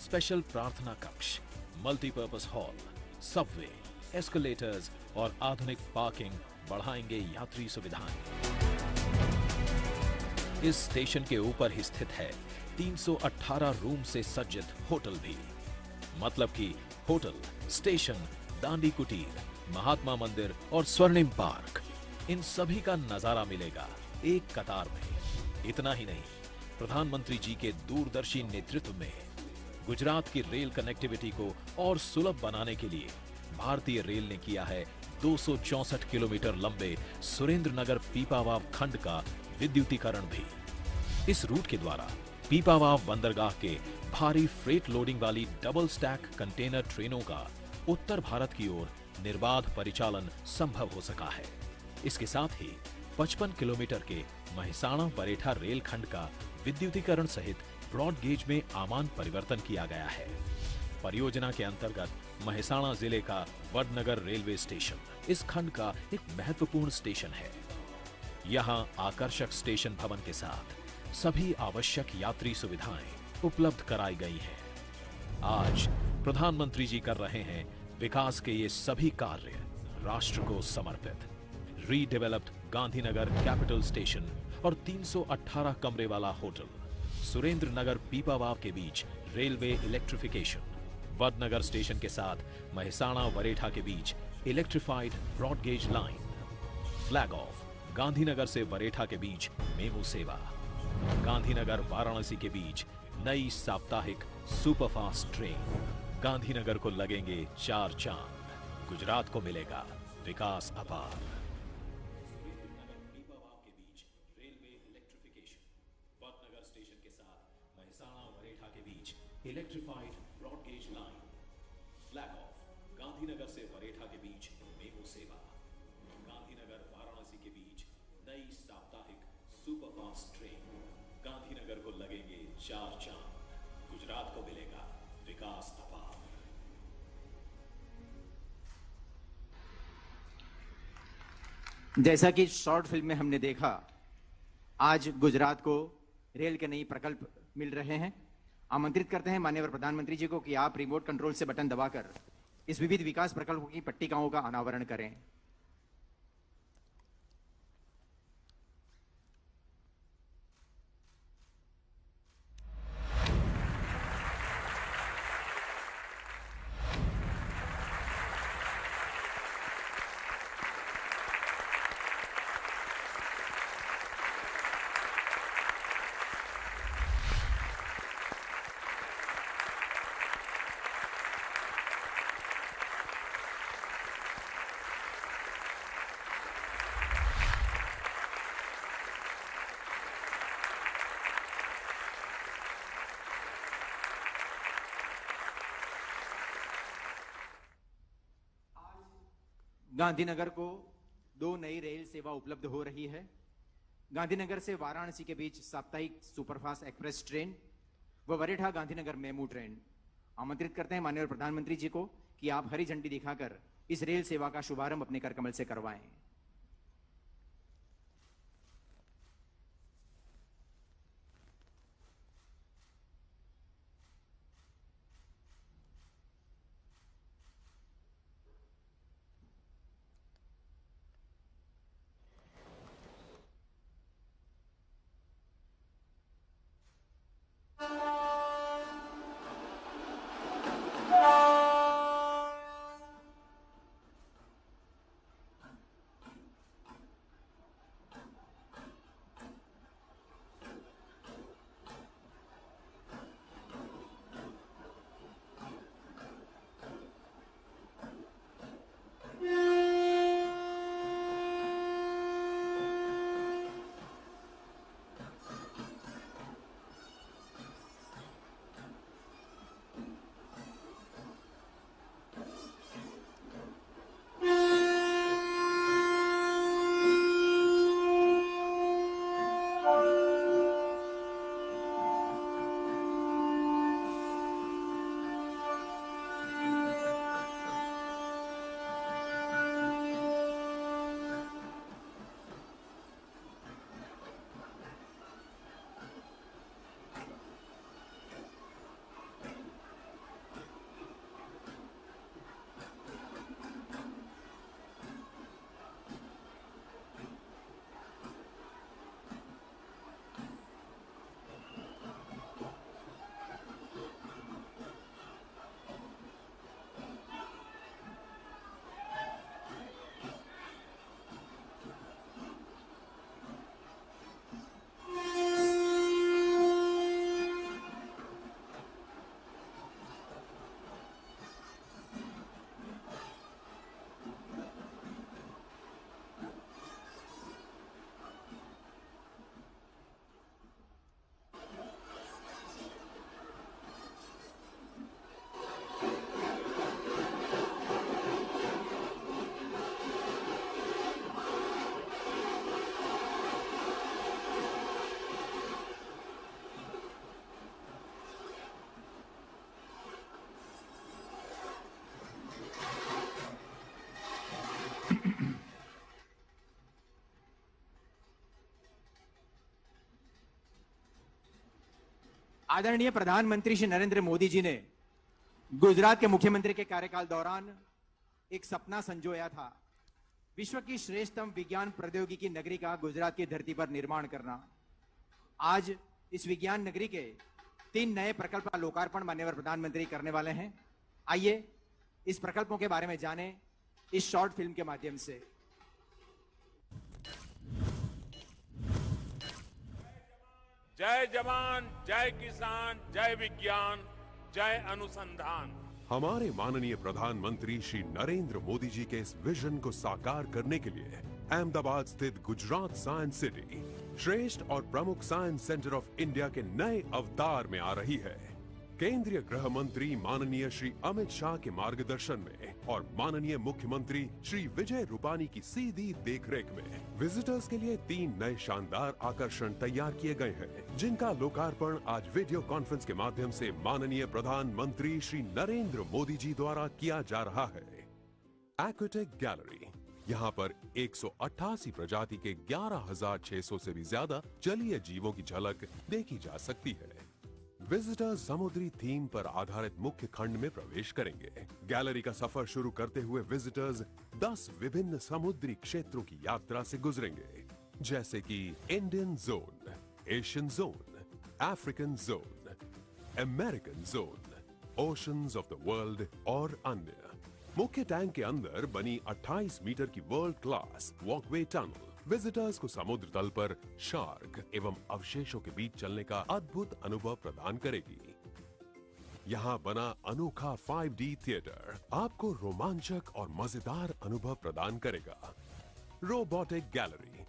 स्पेशल प्रार्थना कक्ष, मल्टीपर्पस हॉल, सबवे, एस्केलेटर्स और आधुनिक पार्किंग बढ़ाएंगे यात्री सुविधाएं। इस स्टेशन के ऊपर ही स्थित है 318 रूम से सज्जित होटल भी। मतलब कि होटल, स्टेशन, दांडी कुटीर, महात्मा मंदिर और स्वर्णिम पार्क, इन सभी का नजारा मिलेगा एक कतार में। इतना ही नहीं, प्रधानमंत्री जी के दूरदर्शी नेतृत्व में गुजरात की रेल कनेक्टिविटी को और सुलभ बनाने के लिए भारतीय रेल ने किया है 264 किलोमीटर लंबे सुरेंद्रनगर पीपावाव खंड का विद्युतीकरण भी। इस रूट के द्वारा पीपावाव बंदरगाह के भारी फ्रेट लोडिंग वाली डबल स्टैक कंटेनर ट्रेनों का उत्तर भारत की ओर निर्बाध परिचालन संभव हो सका है। इसके साथ ही 55 किलोमीटर के महिसाणा बरेठा रेल खंड का विद्युतीकरण सहित ब्रॉड गेज में आमान परिवर्तन किया गया है। परियोजना के अंतर्गत महिसाणा जिले का वडनगर रेलवे स्टेशन इस खंड का एक महत्वपूर्ण स्टेशन है। यहां आकर्षक स्टेशन भवन के साथ सभी आवश्यक यात्री सुविधाएं उपलब्ध कराई गई हैं। आज प्रधानमंत्री जी कर रहे हैं विकास के ये सभी कार्य राष्ट्र को समर्पित। रीडेवलप्ड गांधीनगर कैपिटल स्टेशन और 318 कमरे वाला होटल, सुरेंद्रनगर पीपावाव के बीच रेलवे इलेक्ट्रिफिकेशन, वडनगर स्टेशन के साथ महिसाणा वरेठा के बीच electrified broad gauge line, flag off Gandhinagar से वरेठा के बीच मेमू सेवा, गांधीनगर वाराणसी के बीच नई साप्ताहिक सुपरफास्ट ट्रेन। गांधीनगर को लगेंगे 4 चांद, गुजरात को मिलेगा विकास अपार। Electrified broad gauge line, flag off Gandhinagar से वरेठा के बीच मेमू सेवा, गांधीनगर वाराणसी के बीच नई साप्ताहिक सुपरफास्ट ट्रेन। गांधीनगर को लगेंगे 4 चांद, गुजरात को मिलेगा विकास अपार। जैसा कि शॉर्ट फिल्म में हमने देखा, आज गुजरात को रेल के नई प्रकल्प मिल रहे हैं। आमंत्रित करते हैं माननीय प्रधानमंत्री जी को कि आप रिमोट कंट्रोल से बटन दबाकर इस विविध विकास प्रकल्पों की पट्टिकाओं का अनावरण करें। गांधीनगर को 2 नई रेल सेवा उपलब्ध हो रही है। गांधीनगर से वाराणसी के बीच साप्ताहिक सुपरफास्ट एक्सप्रेस ट्रेन व वरेठा गांधीनगर मेमू ट्रेन। आमंत्रित करते हैं माननीय प्रधानमंत्री जी को कि आप हरी झंडी दिखाकर इस रेल सेवा का शुभारंभ अपने कर कमल से करवाएं। आदरणीय प्रधानमंत्री श्री नरेंद्र मोदी जी ने गुजरात के मुख्यमंत्री के कार्यकाल दौरान एक सपना संजोया था, विश्व की श्रेष्ठतम विज्ञान प्रौद्योगिकी नगरी का गुजरात की धरती पर निर्माण करना। आज इस विज्ञान नगरी के 3 नए प्रकल्प का लोकार्पण माननीय प्रधानमंत्री करने वाले हैं। आइए इस प्रकल्पों के बारे में जानें इस शॉर्ट फिल्म के माध्यम से। जय जवान, जय किसान, जय विज्ञान, जय अनुसंधान। हमारे माननीय प्रधानमंत्री श्री नरेंद्र मोदी जी के इस विजन को साकार करने के लिए अहमदाबाद स्थित गुजरात साइंस सिटी श्रेष्ठ और प्रमुख साइंस सेंटर ऑफ इंडिया के नए अवतार में आ रही है। केंद्रीय गृह मंत्री माननीय श्री अमित शाह के मार्गदर्शन में और माननीय मुख्यमंत्री श्री विजय रूपानी की सीधी देखरेख में विजिटर्स के लिए 3 नए शानदार आकर्षण तैयार किए गए हैं, जिनका लोकार्पण आज वीडियो कॉन्फ्रेंस के माध्यम से माननीय प्रधानमंत्री श्री नरेंद्र मोदी जी द्वारा किया जा रहा है। एक्वाटिक गैलरी, यहाँ पर 188 प्रजाति के 11,600 से भी ज्यादा जलीय जीवों की झलक देखी जा सकती है। विजिटर्स समुद्री थीम पर आधारित मुख्य खंड में प्रवेश करेंगे। गैलरी का सफर शुरू करते हुए विजिटर्स 10 विभिन्न समुद्री क्षेत्रों की यात्रा से गुजरेंगे, जैसे कि Indian zone, Asian zone, African zone, American zone, oceans of the world और अन्य। मुख्य टैंक के अंदर बनी 28 मीटर की world class walkway tunnel visitors को समुद्र तल पर शार्क एवं अवशेषों के बीच चलने का अद्भुत अनुभव प्रदान करेगी। यहाँ बना अनोखा 5D थिएटर आपको रोमांचक और मजेदार अनुभव प्रदान करेगा। रोबोटिक गैलरी,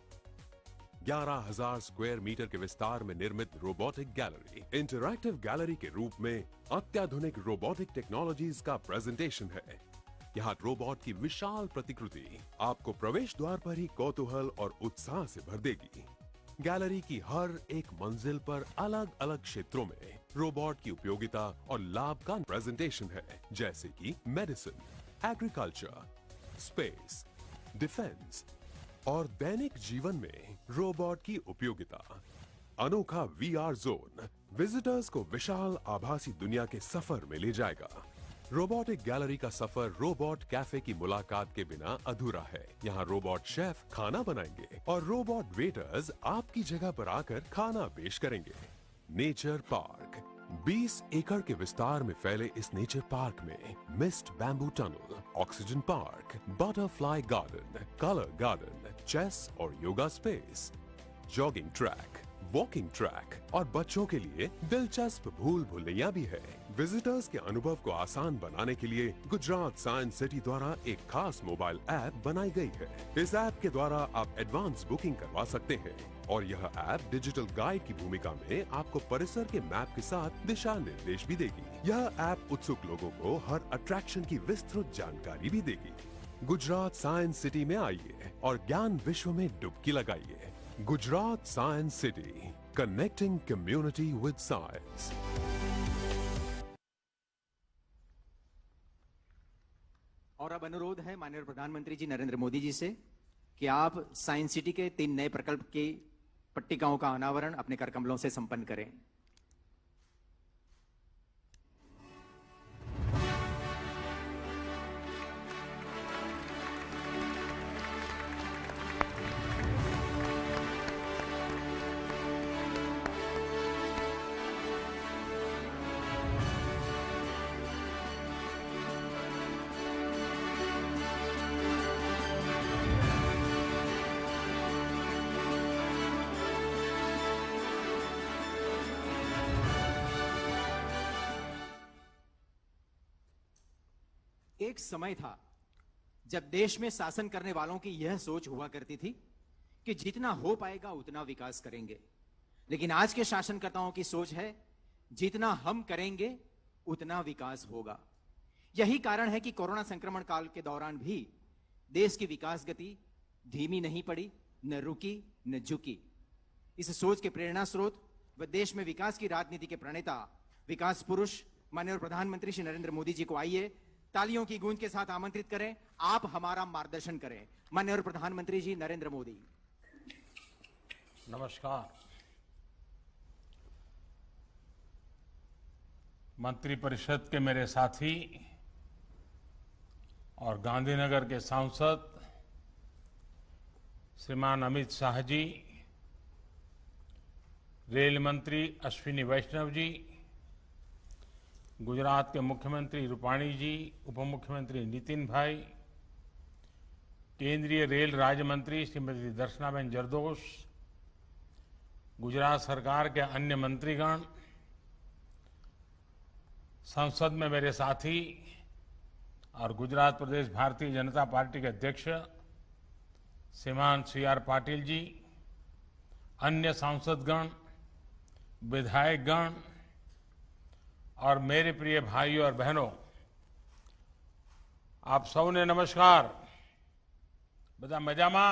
11,000 स्क्वायर मीटर के विस्तार में निर्मित रोबोटिक गैलरी इंटरैक्टिव गैलरी के रूप में अत्याधुनिक रोबोटिक टेक्नोलॉजीज का प्रेजेंटेशन है। यहाँ रोबोट की विशाल प्रतिकृति आपको प्रवेश द्वार पर ही कौतूहल और उत्साह से भर देगी। गैलरी की हर एक मंजिल पर अलग अलग क्षेत्रों में रोबोट की उपयोगिता और लाभ का प्रेजेंटेशन है, जैसे कि मेडिसिन, एग्रीकल्चर, स्पेस, डिफेंस और दैनिक जीवन में रोबोट की उपयोगिता। अनोखा VR जोन विजिटर्स को विशाल आभासी दुनिया के सफर में ले जाएगा। रोबोटिक गैलरी का सफर रोबोट कैफे की मुलाकात के बिना अधूरा है। यहाँ रोबोट शेफ खाना बनाएंगे और रोबोट वेटर्स आपकी जगह पर आकर खाना पेश करेंगे। नेचर पार्क, 20 एकड़ के विस्तार में फैले इस नेचर पार्क में mist bamboo tunnel, oxygen park, butterfly garden, colour garden, chess और yoga space, jogging track, walking track और बच्चों के लिए दिलचस्प भूल भुलैया भी है। विजिटर्स के अनुभव को आसान बनाने के लिए गुजरात साइंस सिटी द्वारा एक खास मोबाइल ऐप बनाई गई है। इस ऐप के द्वारा आप एडवांस बुकिंग करवा सकते हैं और यह ऐप डिजिटल गाइड की भूमिका में आपको परिसर के मैप के साथ दिशा निर्देश भी देगी। यह ऐप उत्सुक लोगों को हर अट्रैक्शन की विस्तृत जानकारी भी देगी। गुजरात साइंस सिटी में आइए और ज्ञान विश्व में डुबकी लगाइए। Gujarat science city, connecting community with science. और अब अनुरोध है माननीय प्रधानमंत्री जी नरेंद्र मोदी जी से कि आप साइंस सिटी के 3 नए प्रकल्प की पट्टिकाओं का अनावरण अपने कर कमलों से संपन्न करें। एक समय था जब देश में शासन करने वालों की यह सोच हुआ करती थी कि जितना हो पाएगा उतना विकास करेंगे, लेकिन आज के शासनकर्ताओं की सोच है जितना हम करेंगे उतना विकास होगा। यही कारण है कि कोरोना संक्रमण काल के दौरान भी देश की विकास गति धीमी नहीं पड़ी, न रुकी न झुकी। इस सोच के प्रेरणा स्रोत व देश में विकास की राजनीति के प्रणेता, विकास पुरुष माननीय प्रधानमंत्री श्री नरेंद्र मोदी जी को आइए तालियों की गूंज के साथ आमंत्रित करें। आप हमारा मार्गदर्शन करें। माननीय प्रधानमंत्री जी नरेंद्र मोदी। नमस्कार। मंत्रिपरिषद के मेरे साथी और गांधीनगर के सांसद श्रीमान अमित शाह जी, रेल मंत्री अश्विनी वैष्णव जी, गुजरात के मुख्यमंत्री रूपाणी जी, उप मुख्यमंत्री नितिन भाई, केंद्रीय रेल राज्य मंत्री श्रीमती दर्शनाबेन जरदोश, गुजरात सरकार के अन्य मंत्रीगण, संसद में मेरे साथी और गुजरात प्रदेश भारतीय जनता पार्टी के अध्यक्ष श्रीमान CR पाटिल जी, अन्य सांसदगण, विधायकगण और मेरे प्रिय भाइयों और बहनों, आप सबने नमस्कार। બધા મજામાં?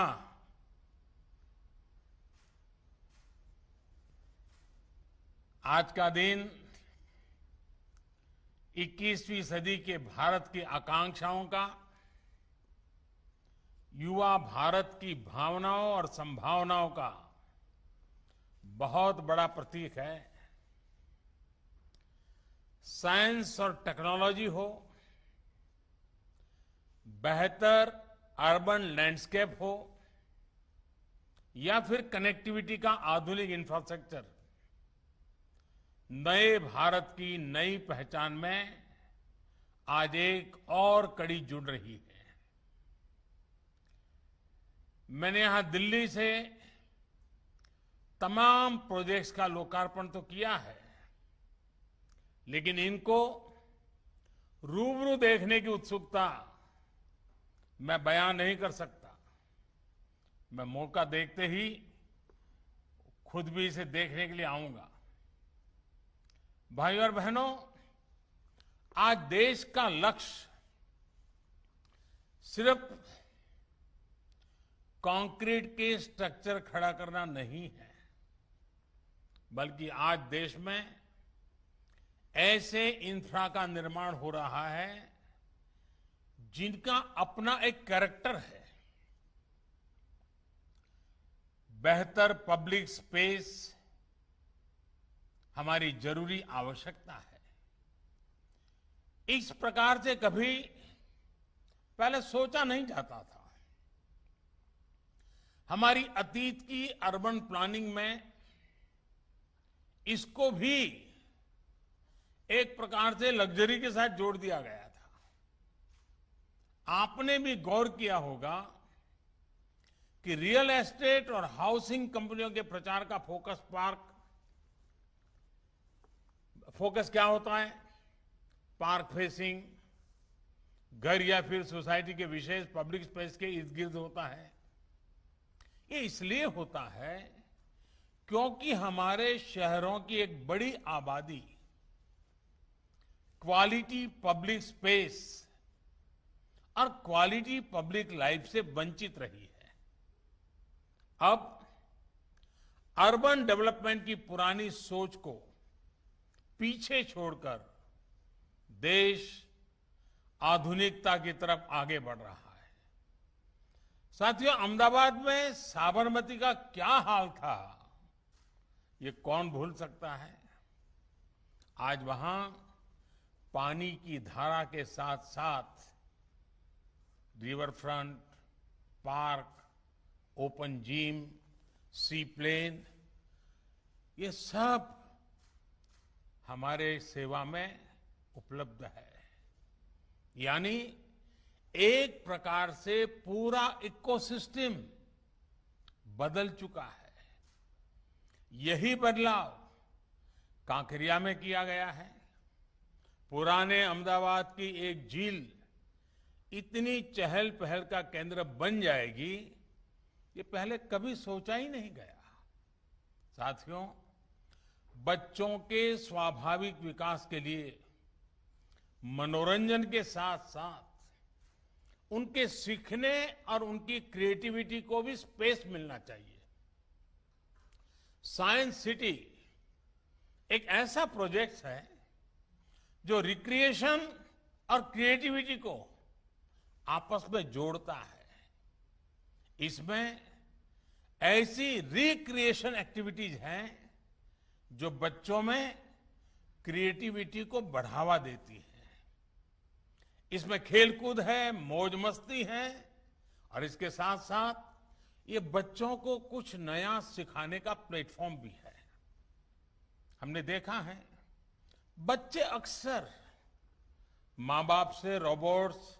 आज का दिन 21वीं सदी के भारत की आकांक्षाओं का, युवा भारत की भावनाओं और संभावनाओं का बहुत बड़ा प्रतीक है। साइंस और टेक्नोलॉजी हो, बेहतर अर्बन लैंडस्केप हो या फिर कनेक्टिविटी का आधुनिक इंफ्रास्ट्रक्चर, नए भारत की नई पहचान में आज एक और कड़ी जुड़ रही है। मैंने यहां दिल्ली से तमाम प्रोजेक्ट्स का लोकार्पण तो किया है, लेकिन इनको रूबरू देखने की उत्सुकता मैं बयान नहीं कर सकता। मैं मौका देखते ही खुद भी इसे देखने के लिए आऊंगा। भाइयों और बहनों, आज देश का लक्ष्य सिर्फ कंक्रीट के स्ट्रक्चर खड़ा करना नहीं है, बल्कि आज देश में ऐसे इंफ्रा का निर्माण हो रहा है जिनका अपना एक कैरेक्टर है। बेहतर पब्लिक स्पेस हमारी जरूरी आवश्यकता है। इस प्रकार से कभी पहले सोचा नहीं जाता था। हमारी अतीत की अर्बन प्लानिंग में इसको भी एक प्रकार से लग्जरी के साथ जोड़ दिया गया था। आपने भी गौर किया होगा कि रियल एस्टेट और हाउसिंग कंपनियों के प्रचार का फोकस क्या होता है? पार्क फेसिंग, घर या फिर सोसाइटी के विशेष पब्लिक स्पेस के इर्द गिर्द होता है। ये इसलिए होता है क्योंकि हमारे शहरों की एक बड़ी आबादी क्वालिटी पब्लिक स्पेस और क्वालिटी पब्लिक लाइफ से वंचित रही है। अब अर्बन डेवलपमेंट की पुरानी सोच को पीछे छोड़कर देश आधुनिकता की तरफ आगे बढ़ रहा है। साथियों, अहमदाबाद में साबरमती का क्या हाल था, ये कौन भूल सकता है? आज वहां पानी की धारा के साथ साथ river front, park, open gym, sea plane, ये सब हमारे सेवा में उपलब्ध है। यानी एक प्रकार से पूरा इकोसिस्टम बदल चुका है। यही बदलाव कांकरिया में किया गया है। पुराने अहमदाबाद की एक झील इतनी चहल पहल का केंद्र बन जाएगी, ये पहले कभी सोचा ही नहीं गया। साथियों, बच्चों के स्वाभाविक विकास के लिए मनोरंजन के साथ साथ उनके सीखने और उनकी क्रिएटिविटी को भी स्पेस मिलना चाहिए। साइंस सिटी एक ऐसा प्रोजेक्ट है जो रिक्रिएशन और क्रिएटिविटी को आपस में जोड़ता है। इसमें ऐसी रिक्रिएशन एक्टिविटीज हैं जो बच्चों में क्रिएटिविटी को बढ़ावा देती है। इसमें खेलकूद है, मौज मस्ती है और इसके साथ साथ ये बच्चों को कुछ नया सिखाने का प्लेटफॉर्म भी है। हमने देखा है बच्चे अक्सर माँ बाप से रोबोट्स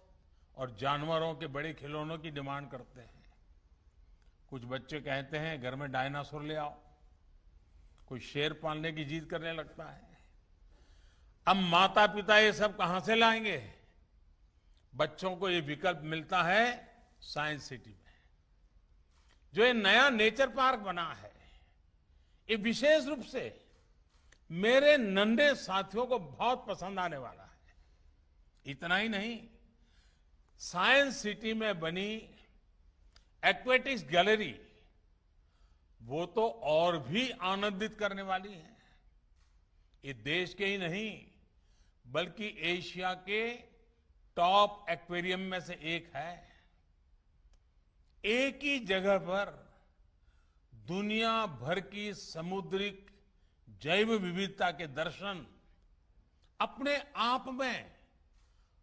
और जानवरों के बड़े खिलौनों की डिमांड करते हैं। कुछ बच्चे कहते हैं घर में डायनासोर ले आओ, कोई शेर पालने की जिद करने लगता है। अब माता पिता ये सब कहां से लाएंगे? बच्चों को ये विकल्प मिलता है साइंस सिटी में। जो ये नया नेचर पार्क बना है, ये विशेष रूप से मेरे नन्हे साथियों को बहुत पसंद आने वाला है। इतना ही नहीं, साइंस सिटी में बनी एक्वेटिक्स गैलरी वो तो और भी आनंदित करने वाली है। ये देश के ही नहीं बल्कि एशिया के टॉप एक्वेरियम में से एक है। एक ही जगह पर दुनिया भर की समुद्रिक जैव विविधता के दर्शन अपने आप में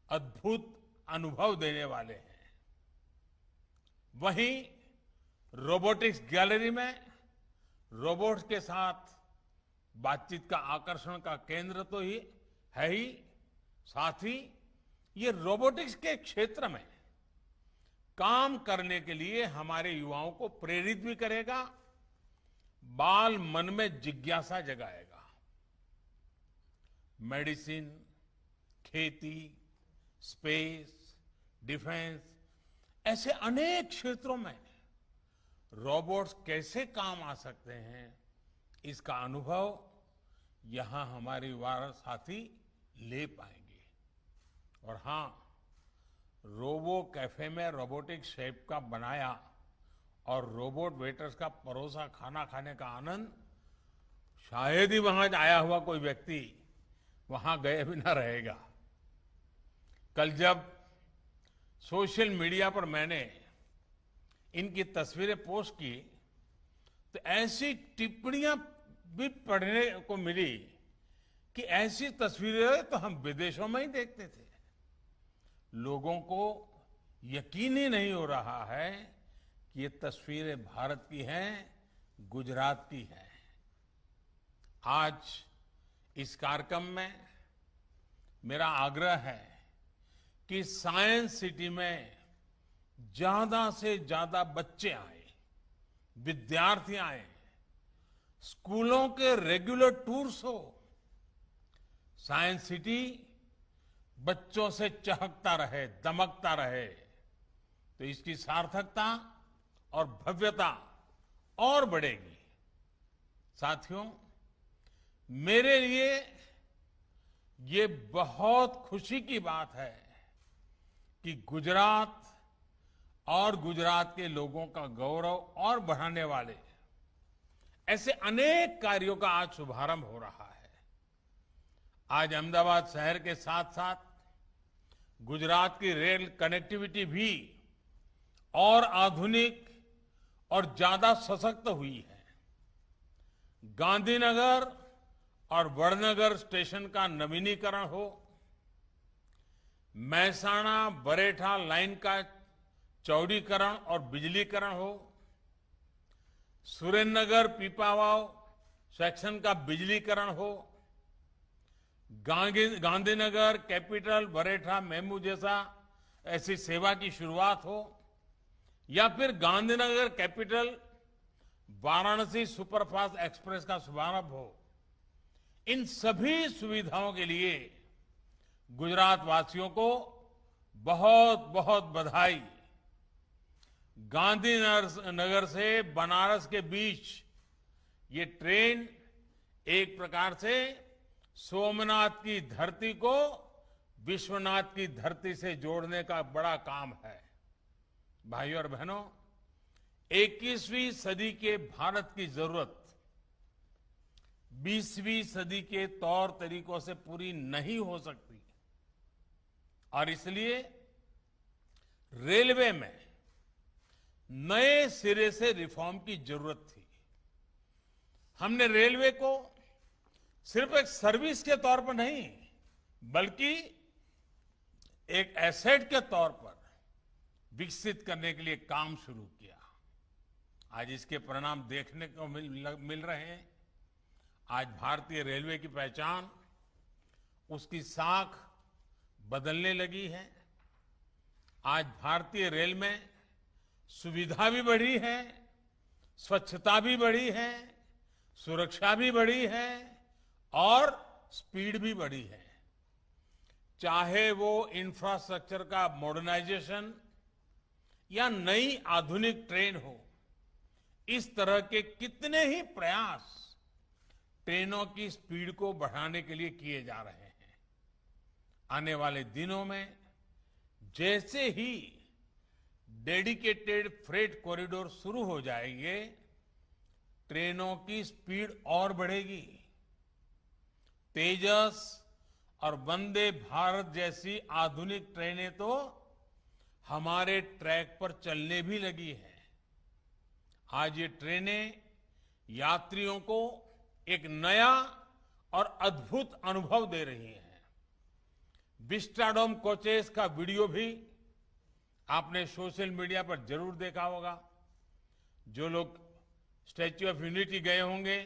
अद्भुत अनुभव देने वाले हैं। वहीं रोबोटिक्स गैलरी में रोबोट्स के साथ बातचीत का आकर्षण का केंद्र तो ही है ही, साथ ही ये रोबोटिक्स के क्षेत्र में काम करने के लिए हमारे युवाओं को प्रेरित भी करेगा, बाल मन में जिज्ञासा जगाएगा। मेडिसिन, खेती, स्पेस, डिफेंस ऐसे अनेक क्षेत्रों में रोबोट्स कैसे काम आ सकते हैं, इसका अनुभव यहां हमारे युवा साथी ले पाएंगे। और हां, रोबो कैफे में रोबोटिक शेफ का बनाया और रोबोट वेटर्स का परोसा खाना खाने का आनंद शायद ही वहां आया हुआ कोई व्यक्ति वहां गए बिना रहेगा। कल जब सोशल मीडिया पर मैंने इनकी तस्वीरें पोस्ट की तो ऐसी टिप्पणियां भी पढ़ने को मिली कि ऐसी तस्वीरें तो हम विदेशों में ही देखते थे। लोगों को यकीन ही नहीं हो रहा है कि ये तस्वीरें भारत की हैं, गुजरात की हैं। आज इस कार्यक्रम में मेरा आग्रह है कि साइंस सिटी में ज्यादा से ज्यादा बच्चे आए, विद्यार्थी आए, स्कूलों के रेगुलर टूर्स हो। साइंस सिटी बच्चों से चहकता रहे, दमकता रहे, तो इसकी सार्थकता और भव्यता और बढ़ेगी। साथियों, मेरे लिए ये बहुत खुशी की बात है कि गुजरात और गुजरात के लोगों का गौरव और बढ़ाने वाले ऐसे अनेक कार्यों का आज शुभारंभ हो रहा है। आज अहमदाबाद शहर के साथ साथ गुजरात की रेल कनेक्टिविटी भी और आधुनिक और ज्यादा सशक्त हुई है। गांधीनगर और वडनगर स्टेशन का नवीनीकरण हो, महसाणा बरेठा लाइन का चौड़ीकरण और बिजलीकरण हो, सुरेंद्रनगर पीपावाव सेक्शन का बिजलीकरण हो, गांधीनगर कैपिटल बरेठा मेमू जैसा ऐसी सेवा की शुरुआत हो, या फिर Gandhinagar capital Varanasi superfast express का शुभारंभ हो, इन सभी सुविधाओं के लिए गुजरात वासियों को बहुत बहुत बधाई। गांधीनगर से बनारस के बीच ये ट्रेन एक प्रकार से सोमनाथ की धरती को विश्वनाथ की धरती से जोड़ने का बड़ा काम है। भाइयों और बहनों, 21वीं सदी के भारत की जरूरत 20वीं सदी के तौर तरीकों से पूरी नहीं हो सकती और इसलिए रेलवे में नए सिरे से रिफॉर्म की जरूरत थी। हमने रेलवे को सिर्फ एक सर्विस के तौर पर नहीं, बल्कि एक एसेट के तौर पर विकसित करने के लिए काम शुरू किया। आज इसके परिणाम देखने को मिल रहे हैं। आज भारतीय रेलवे की पहचान, उसकी साख बदलने लगी है। आज भारतीय रेल में सुविधा भी बढ़ी है, स्वच्छता भी बढ़ी है, सुरक्षा भी बढ़ी है और स्पीड भी बढ़ी है। चाहे वो इंफ्रास्ट्रक्चर का मॉडर्नाइजेशन या नई आधुनिक ट्रेन हो, इस तरह के कितने ही प्रयास ट्रेनों की स्पीड को बढ़ाने के लिए किए जा रहे हैं। आने वाले दिनों में जैसे ही डेडिकेटेड फ्रेट कॉरिडोर शुरू हो जाएंगे, ट्रेनों की स्पीड और बढ़ेगी। तेजस और वंदे भारत जैसी आधुनिक ट्रेनें तो हमारे ट्रैक पर चलने भी लगी है। आज ये ट्रेनें यात्रियों को एक नया और अद्भुत अनुभव दे रही हैं। विस्टाडोम कोचेस का वीडियो भी आपने सोशल मीडिया पर जरूर देखा होगा। जो लोग स्टैच्यू ऑफ यूनिटी गए होंगे,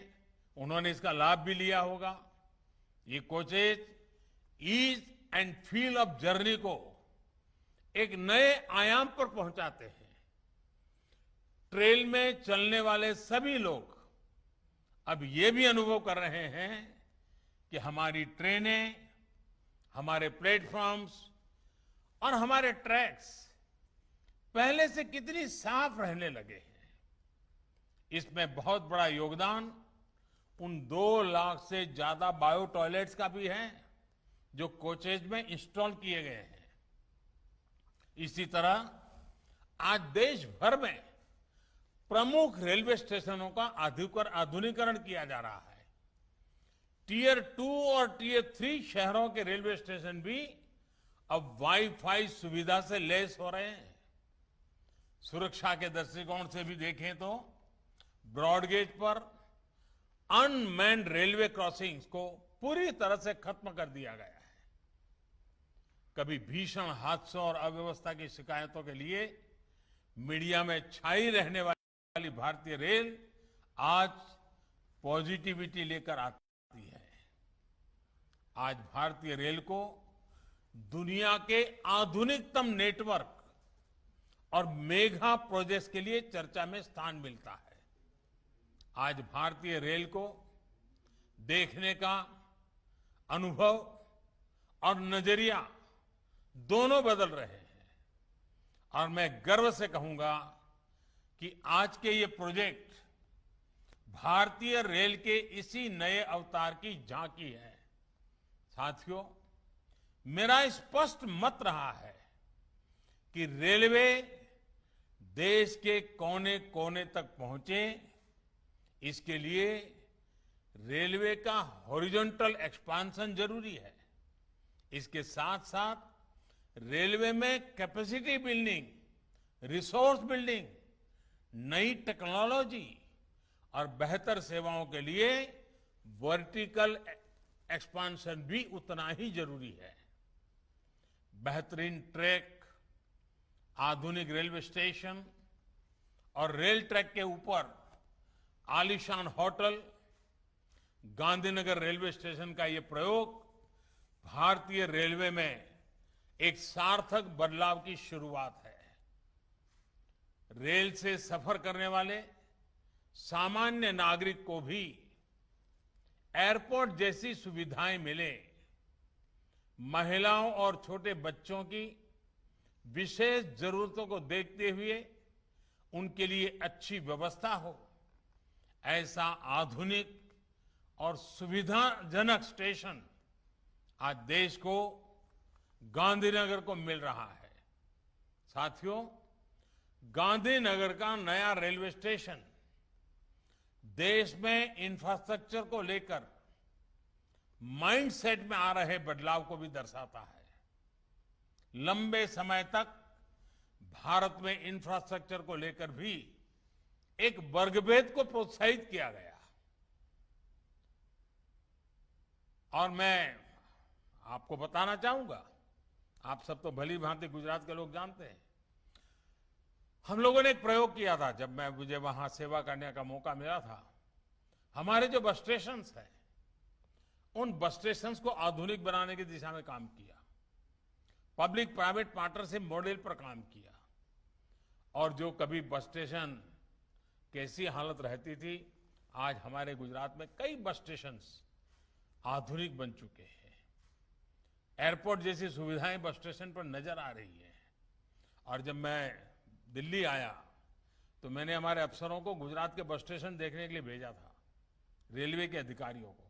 उन्होंने इसका लाभ भी लिया होगा। ये coaches ease and feel of journey को एक नए आयाम पर पहुंचाते हैं। ट्रेन में चलने वाले सभी लोग अब ये भी अनुभव कर रहे हैं कि हमारी ट्रेनें, हमारे प्लेटफॉर्म्स और हमारे ट्रैक्स पहले से कितनी साफ रहने लगे हैं। इसमें बहुत बड़ा योगदान उन 2 लाख से ज्यादा बायो टॉयलेट्स का भी है जो कोचेज में इंस्टॉल किए गए हैं। इसी तरह आज देश भर में प्रमुख रेलवे स्टेशनों का आधुनिकीकरण किया जा रहा है। टियर 2 और टियर 3 शहरों के रेलवे स्टेशन भी अब वाईफाई सुविधा से लैस हो रहे हैं। सुरक्षा के दृष्टिकोण से भी देखें तो ब्रॉडगेज पर अनमैन्ड रेलवे क्रॉसिंग्स को पूरी तरह से खत्म कर दिया गया है। कभी भीषण हादसों और अव्यवस्था की शिकायतों के लिए मीडिया में छाई रहने वाली भारतीय रेल आज पॉजिटिविटी लेकर आती है। आज भारतीय रेल को दुनिया के आधुनिकतम नेटवर्क और मेगा प्रोजेक्ट्स के लिए चर्चा में स्थान मिलता है। आज भारतीय रेल को देखने का अनुभव और नजरिया दोनों बदल रहे हैं और मैं गर्व से कहूंगा कि आज के ये प्रोजेक्ट भारतीय रेल के इसी नए अवतार की झांकी है। साथियों, मेरा स्पष्ट मत रहा है कि रेलवे देश के कोने कोने तक पहुंचे, इसके लिए रेलवे का हॉरिजॉन्टल एक्सपांशन जरूरी है। इसके साथ साथ रेलवे में कैपेसिटी बिल्डिंग, रिसोर्स बिल्डिंग, नई टेक्नोलॉजी और बेहतर सेवाओं के लिए वर्टिकल एक्सपांशन भी उतना ही जरूरी है। बेहतरीन ट्रैक, आधुनिक रेलवे स्टेशन और रेल ट्रैक के ऊपर आलीशान होटल, गांधीनगर रेलवे स्टेशन का ये प्रयोग भारतीय रेलवे में एक सार्थक बदलाव की शुरुआत है। रेल से सफर करने वाले सामान्य नागरिक को भी एयरपोर्ट जैसी सुविधाएं मिले, महिलाओं और छोटे बच्चों की विशेष जरूरतों को देखते हुए उनके लिए अच्छी व्यवस्था हो, ऐसा आधुनिक और सुविधाजनक स्टेशन आज देश को, गांधीनगर को मिल रहा है। साथियों, गांधीनगर का नया रेलवे स्टेशन देश में इंफ्रास्ट्रक्चर को लेकर माइंडसेट में आ रहे बदलाव को भी दर्शाता है। लंबे समय तक भारत में इंफ्रास्ट्रक्चर को लेकर भी एक वर्गभेद को प्रोत्साहित किया गया। और मैं आपको बताना चाहूंगा, आप सब तो भली भांति गुजरात के लोग जानते हैं, हम लोगों ने एक प्रयोग किया था जब मुझे वहां सेवा करने का मौका मिला था। हमारे जो बस स्टेशन हैं, उन बस स्टेशन को आधुनिक बनाने की दिशा में काम किया, पब्लिक प्राइवेट पार्टनरशिप मॉडल पर काम किया। और जो कभी बस स्टेशन कैसी हालत रहती थी, आज हमारे गुजरात में कई बस स्टेशन आधुनिक बन चुके हैं। एयरपोर्ट जैसी सुविधाएं बस स्टेशन पर नजर आ रही हैं। और जब मैं दिल्ली आया तो मैंने हमारे अफसरों को गुजरात के बस स्टेशन देखने के लिए भेजा था, रेलवे के अधिकारियों को,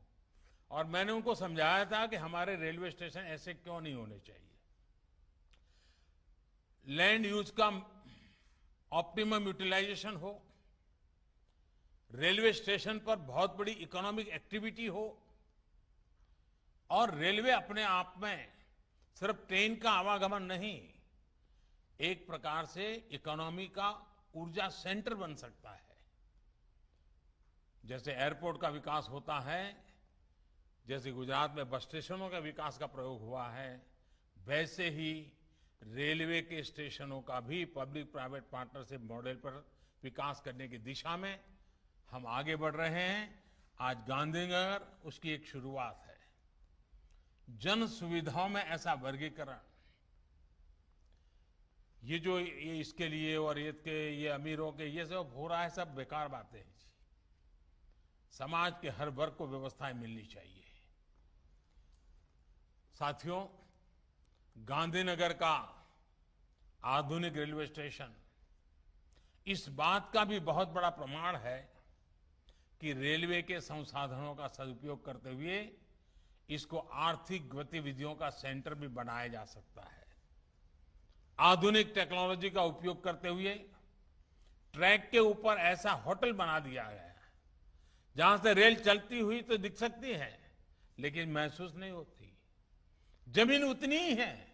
और मैंने उनको समझाया था कि हमारे रेलवे स्टेशन ऐसे क्यों नहीं होने चाहिए। लैंड यूज का ऑप्टिमम यूटिलाइजेशन हो, रेलवे स्टेशन पर बहुत बड़ी इकोनॉमिक एक्टिविटी हो, और रेलवे अपने आप में सिर्फ ट्रेन का आवागमन नहीं, एक प्रकार से इकोनॉमी का ऊर्जा सेंटर बन सकता है। जैसे एयरपोर्ट का विकास होता है, जैसे गुजरात में बस स्टेशनों का विकास का प्रयोग हुआ है, वैसे ही रेलवे के स्टेशनों का भी पब्लिक प्राइवेट पार्टनरशिप मॉडल पर विकास करने की दिशा में हम आगे बढ़ रहे हैं। आज गांधीनगर उसकी एक शुरुआत है। जन सुविधाओं में ऐसा वर्गीकरण, ये जो ये इसके लिए और ये अमीरों के ये सब हो रहा है, सब बेकार बातें हैं जी। समाज के हर वर्ग को व्यवस्थाएं मिलनी चाहिए। साथियों, गांधीनगर का आधुनिक रेलवे स्टेशन इस बात का भी बहुत बड़ा प्रमाण है कि रेलवे के संसाधनों का सदुपयोग करते हुए इसको आर्थिक गतिविधियों का सेंटर भी बनाया जा सकता है। आधुनिक टेक्नोलॉजी का उपयोग करते हुए ट्रैक के ऊपर ऐसा होटल बना दिया गया है जहां से रेल चलती हुई तो दिख सकती है, लेकिन महसूस नहीं होती। जमीन उतनी ही है,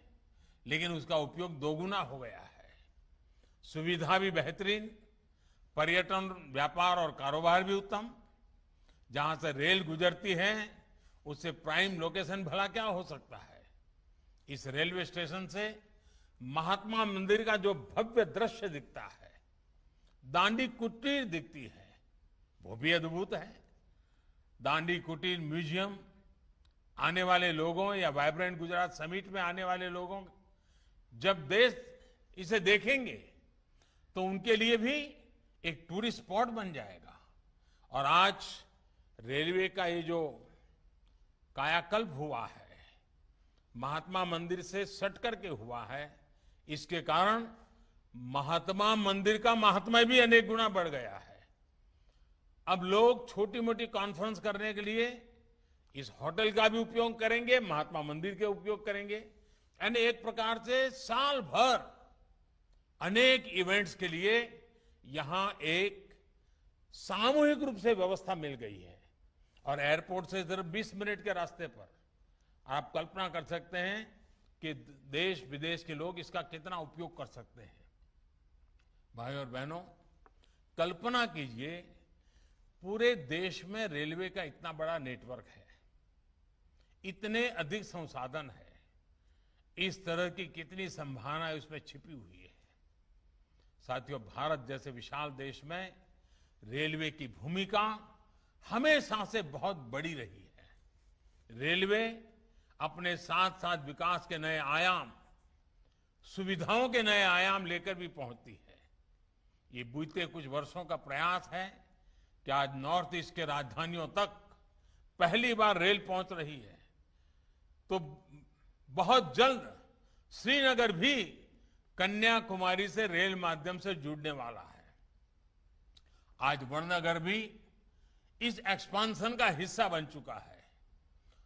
लेकिन उसका उपयोग दोगुना हो गया है। सुविधा भी बेहतरीन, पर्यटन, व्यापार और कारोबार भी उत्तम। जहां से रेल गुजरती है उससे प्राइम लोकेशन भला क्या हो सकता है। इस रेलवे स्टेशन से महात्मा मंदिर का जो भव्य दृश्य दिखता है, दांडी कुटीर दिखती है, वो भी अद्भुत है। दांडी कुटीर म्यूजियम आने वाले लोगों या वाइब्रेंट गुजरात समिट में आने वाले लोगों जब देश इसे देखेंगे तो उनके लिए भी एक टूरिस्ट स्पॉट बन जाएगा। और आज रेलवे का ये जो कायाकल्प हुआ है, महात्मा मंदिर से सट करके हुआ है, इसके कारण महात्मा मंदिर का महात्म्य भी अनेक गुना बढ़ गया है। अब लोग छोटी मोटी कॉन्फ्रेंस करने के लिए इस होटल का भी उपयोग करेंगे, महात्मा मंदिर के उपयोग करेंगे, यानी एक प्रकार से साल भर अनेक इवेंट्स के लिए यहां एक सामूहिक रूप से व्यवस्था मिल गई है। और एयरपोर्ट से सिर्फ 20 मिनट के रास्ते पर आप कल्पना कर सकते हैं कि देश विदेश के लोग इसका कितना उपयोग कर सकते हैं। भाई और बहनों, कल्पना कीजिए पूरे देश में रेलवे का इतना बड़ा नेटवर्क है, इतने अधिक संसाधन है, इस तरह की कितनी संभावनाएं उसमें छिपी हुई है। साथियों, भारत जैसे विशाल देश में रेलवे की भूमिका हमेशा से बहुत बड़ी रही है। रेलवे अपने साथ साथ विकास के नए आयाम, सुविधाओं के नए आयाम लेकर भी पहुंचती है। ये बीते कुछ वर्षों का प्रयास है कि आज नॉर्थ ईस्ट के राजधानियों तक पहली बार रेल पहुंच रही है। तो बहुत जल्द श्रीनगर भी कन्याकुमारी से रेल माध्यम से जुड़ने वाला है। आज वडनगर भी इस एक्सपांशन का हिस्सा बन चुका है।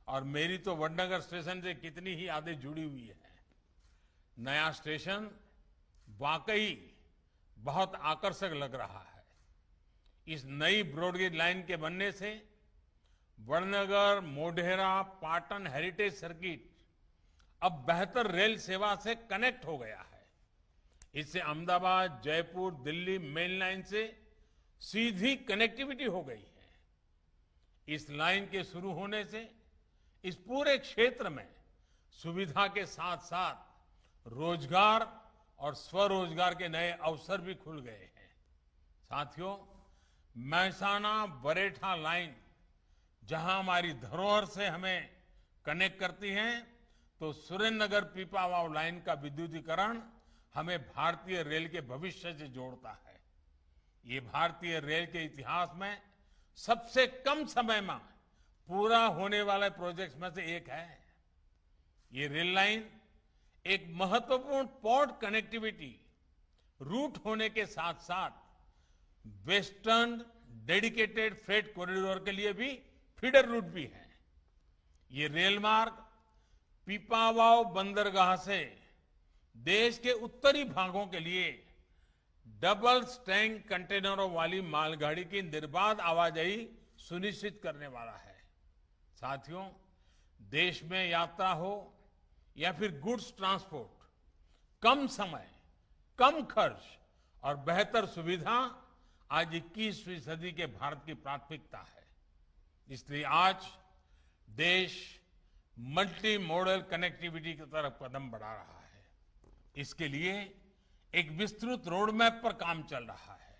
और मेरी तो वडनगर स्टेशन से कितनी ही यादें जुड़ी हुई है। नया स्टेशन वाकई बहुत आकर्षक लग रहा है। इस नई ब्रॉडगेज लाइन के बनने से वडनगर, मोढेरा, पाटन हेरिटेज सर्किट अब बेहतर रेल सेवा से कनेक्ट हो गया है। इससे अहमदाबाद, जयपुर, दिल्ली मेन लाइन से सीधी कनेक्टिविटी हो गई है। इस लाइन के शुरू होने से इस पूरे क्षेत्र में सुविधा के साथ साथ रोजगार और स्वरोजगार के नए अवसर भी खुल गए हैं। साथियों, महसाना बरेठा लाइन जहां हमारी धरोहर से हमें कनेक्ट करती है, तो सुरेंद्रनगर पीपावाव लाइन का विद्युतीकरण हमें भारतीय रेल के भविष्य से जोड़ता है। ये भारतीय रेल के इतिहास में सबसे कम समय में पूरा होने वाले प्रोजेक्ट्स में से एक है। ये रेल लाइन एक महत्वपूर्ण पोर्ट कनेक्टिविटी रूट होने के साथ साथ वेस्टर्न डेडिकेटेड फ्रेट कॉरिडोर के लिए भी फीडर रूट भी है। ये रेल मार्ग पीपावाव बंदरगाह से देश के उत्तरी भागों के लिए डबल स्टैंक कंटेनरों वाली मालगाड़ी की निर्बाध आवाजाही सुनिश्चित करने वाला है। साथियों, देश में यात्रा हो या फिर गुड्स ट्रांसपोर्ट, कम समय, कम खर्च और बेहतर सुविधा आज 21वीं सदी के भारत की प्राथमिकता है। इसलिए आज देश मल्टी मॉडल कनेक्टिविटी की तरफ कदम बढ़ा रहा है। इसके लिए एक विस्तृत रोड मैप पर काम चल रहा है।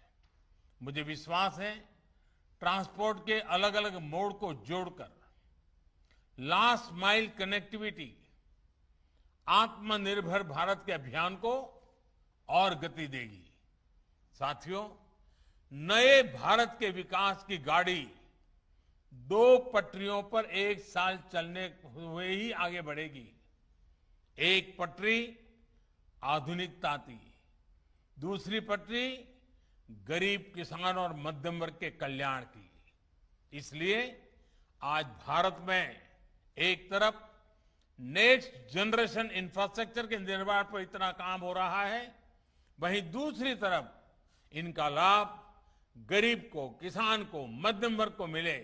मुझे विश्वास है ट्रांसपोर्ट के अलग अलग मोड को जोड़कर लास्ट माइल कनेक्टिविटी आत्मनिर्भर भारत के अभियान को और गति देगी। साथियों, नए भारत के विकास की गाड़ी 2 पटरियों पर एक साल चलने हुए ही आगे बढ़ेगी। एक पटरी आधुनिकता की, दूसरी पटरी गरीब किसान और मध्यम वर्ग के कल्याण की। इसलिए आज भारत में एक तरफ नेक्स्ट जनरेशन इंफ्रास्ट्रक्चर के निर्माण पर इतना काम हो रहा है, वहीं दूसरी तरफ इनका लाभ गरीब को, किसान को, मध्यम वर्ग को मिले,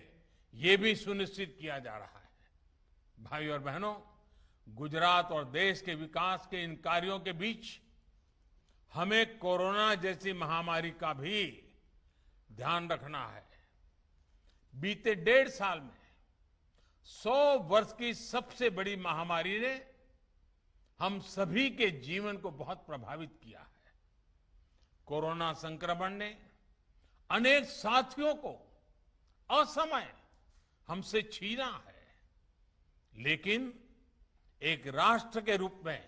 ये भी सुनिश्चित किया जा रहा है। भाई और बहनों, गुजरात और देश के विकास के इन कार्यों के बीच हमें कोरोना जैसी महामारी का भी ध्यान रखना है। बीते 1.5 साल में 100 वर्ष की सबसे बड़ी महामारी ने हम सभी के जीवन को बहुत प्रभावित किया है। कोरोना संक्रमण ने अनेक साथियों को असमय हमसे छीना है, लेकिन एक राष्ट्र के रूप में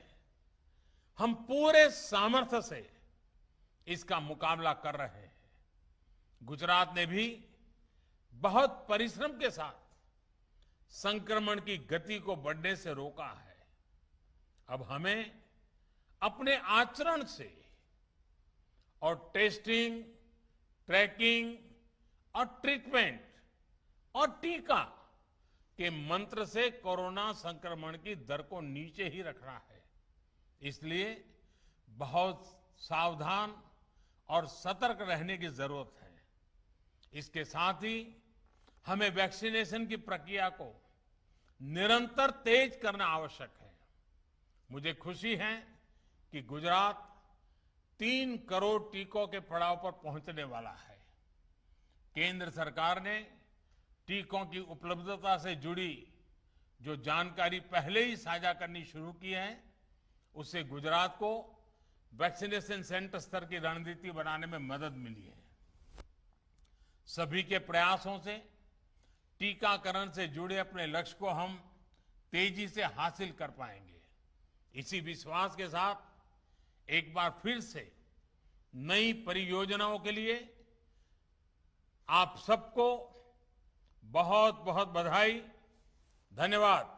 हम पूरे सामर्थ्य से इसका मुकाबला कर रहे हैं। गुजरात ने भी बहुत परिश्रम के साथ संक्रमण की गति को बढ़ने से रोका है। अब हमें अपने आचरण से और टेस्टिंग, ट्रैकिंग और ट्रीटमेंट और टीका के मंत्र से कोरोना संक्रमण की दर को नीचे ही रखना है। इसलिए बहुत सावधान और सतर्क रहने की जरूरत है। इसके साथ ही हमें वैक्सीनेशन की प्रक्रिया को निरंतर तेज करना आवश्यक है। मुझे खुशी है कि गुजरात 3 करोड़ टीकों के पड़ाव पर पहुंचने वाला है। केंद्र सरकार ने टीकों की उपलब्धता से जुड़ी जो जानकारी पहले ही साझा करनी शुरू की है, उससे गुजरात को वैक्सीनेशन सेंटर स्तर की रणनीति बनाने में मदद मिली है। सभी के प्रयासों से टीकाकरण से जुड़े अपने लक्ष्य को हम तेजी से हासिल कर पाएंगे। इसी विश्वास के साथ एक बार फिर से नई परियोजनाओं के लिए आप सबको बहुत बहुत बधाई, धन्यवाद।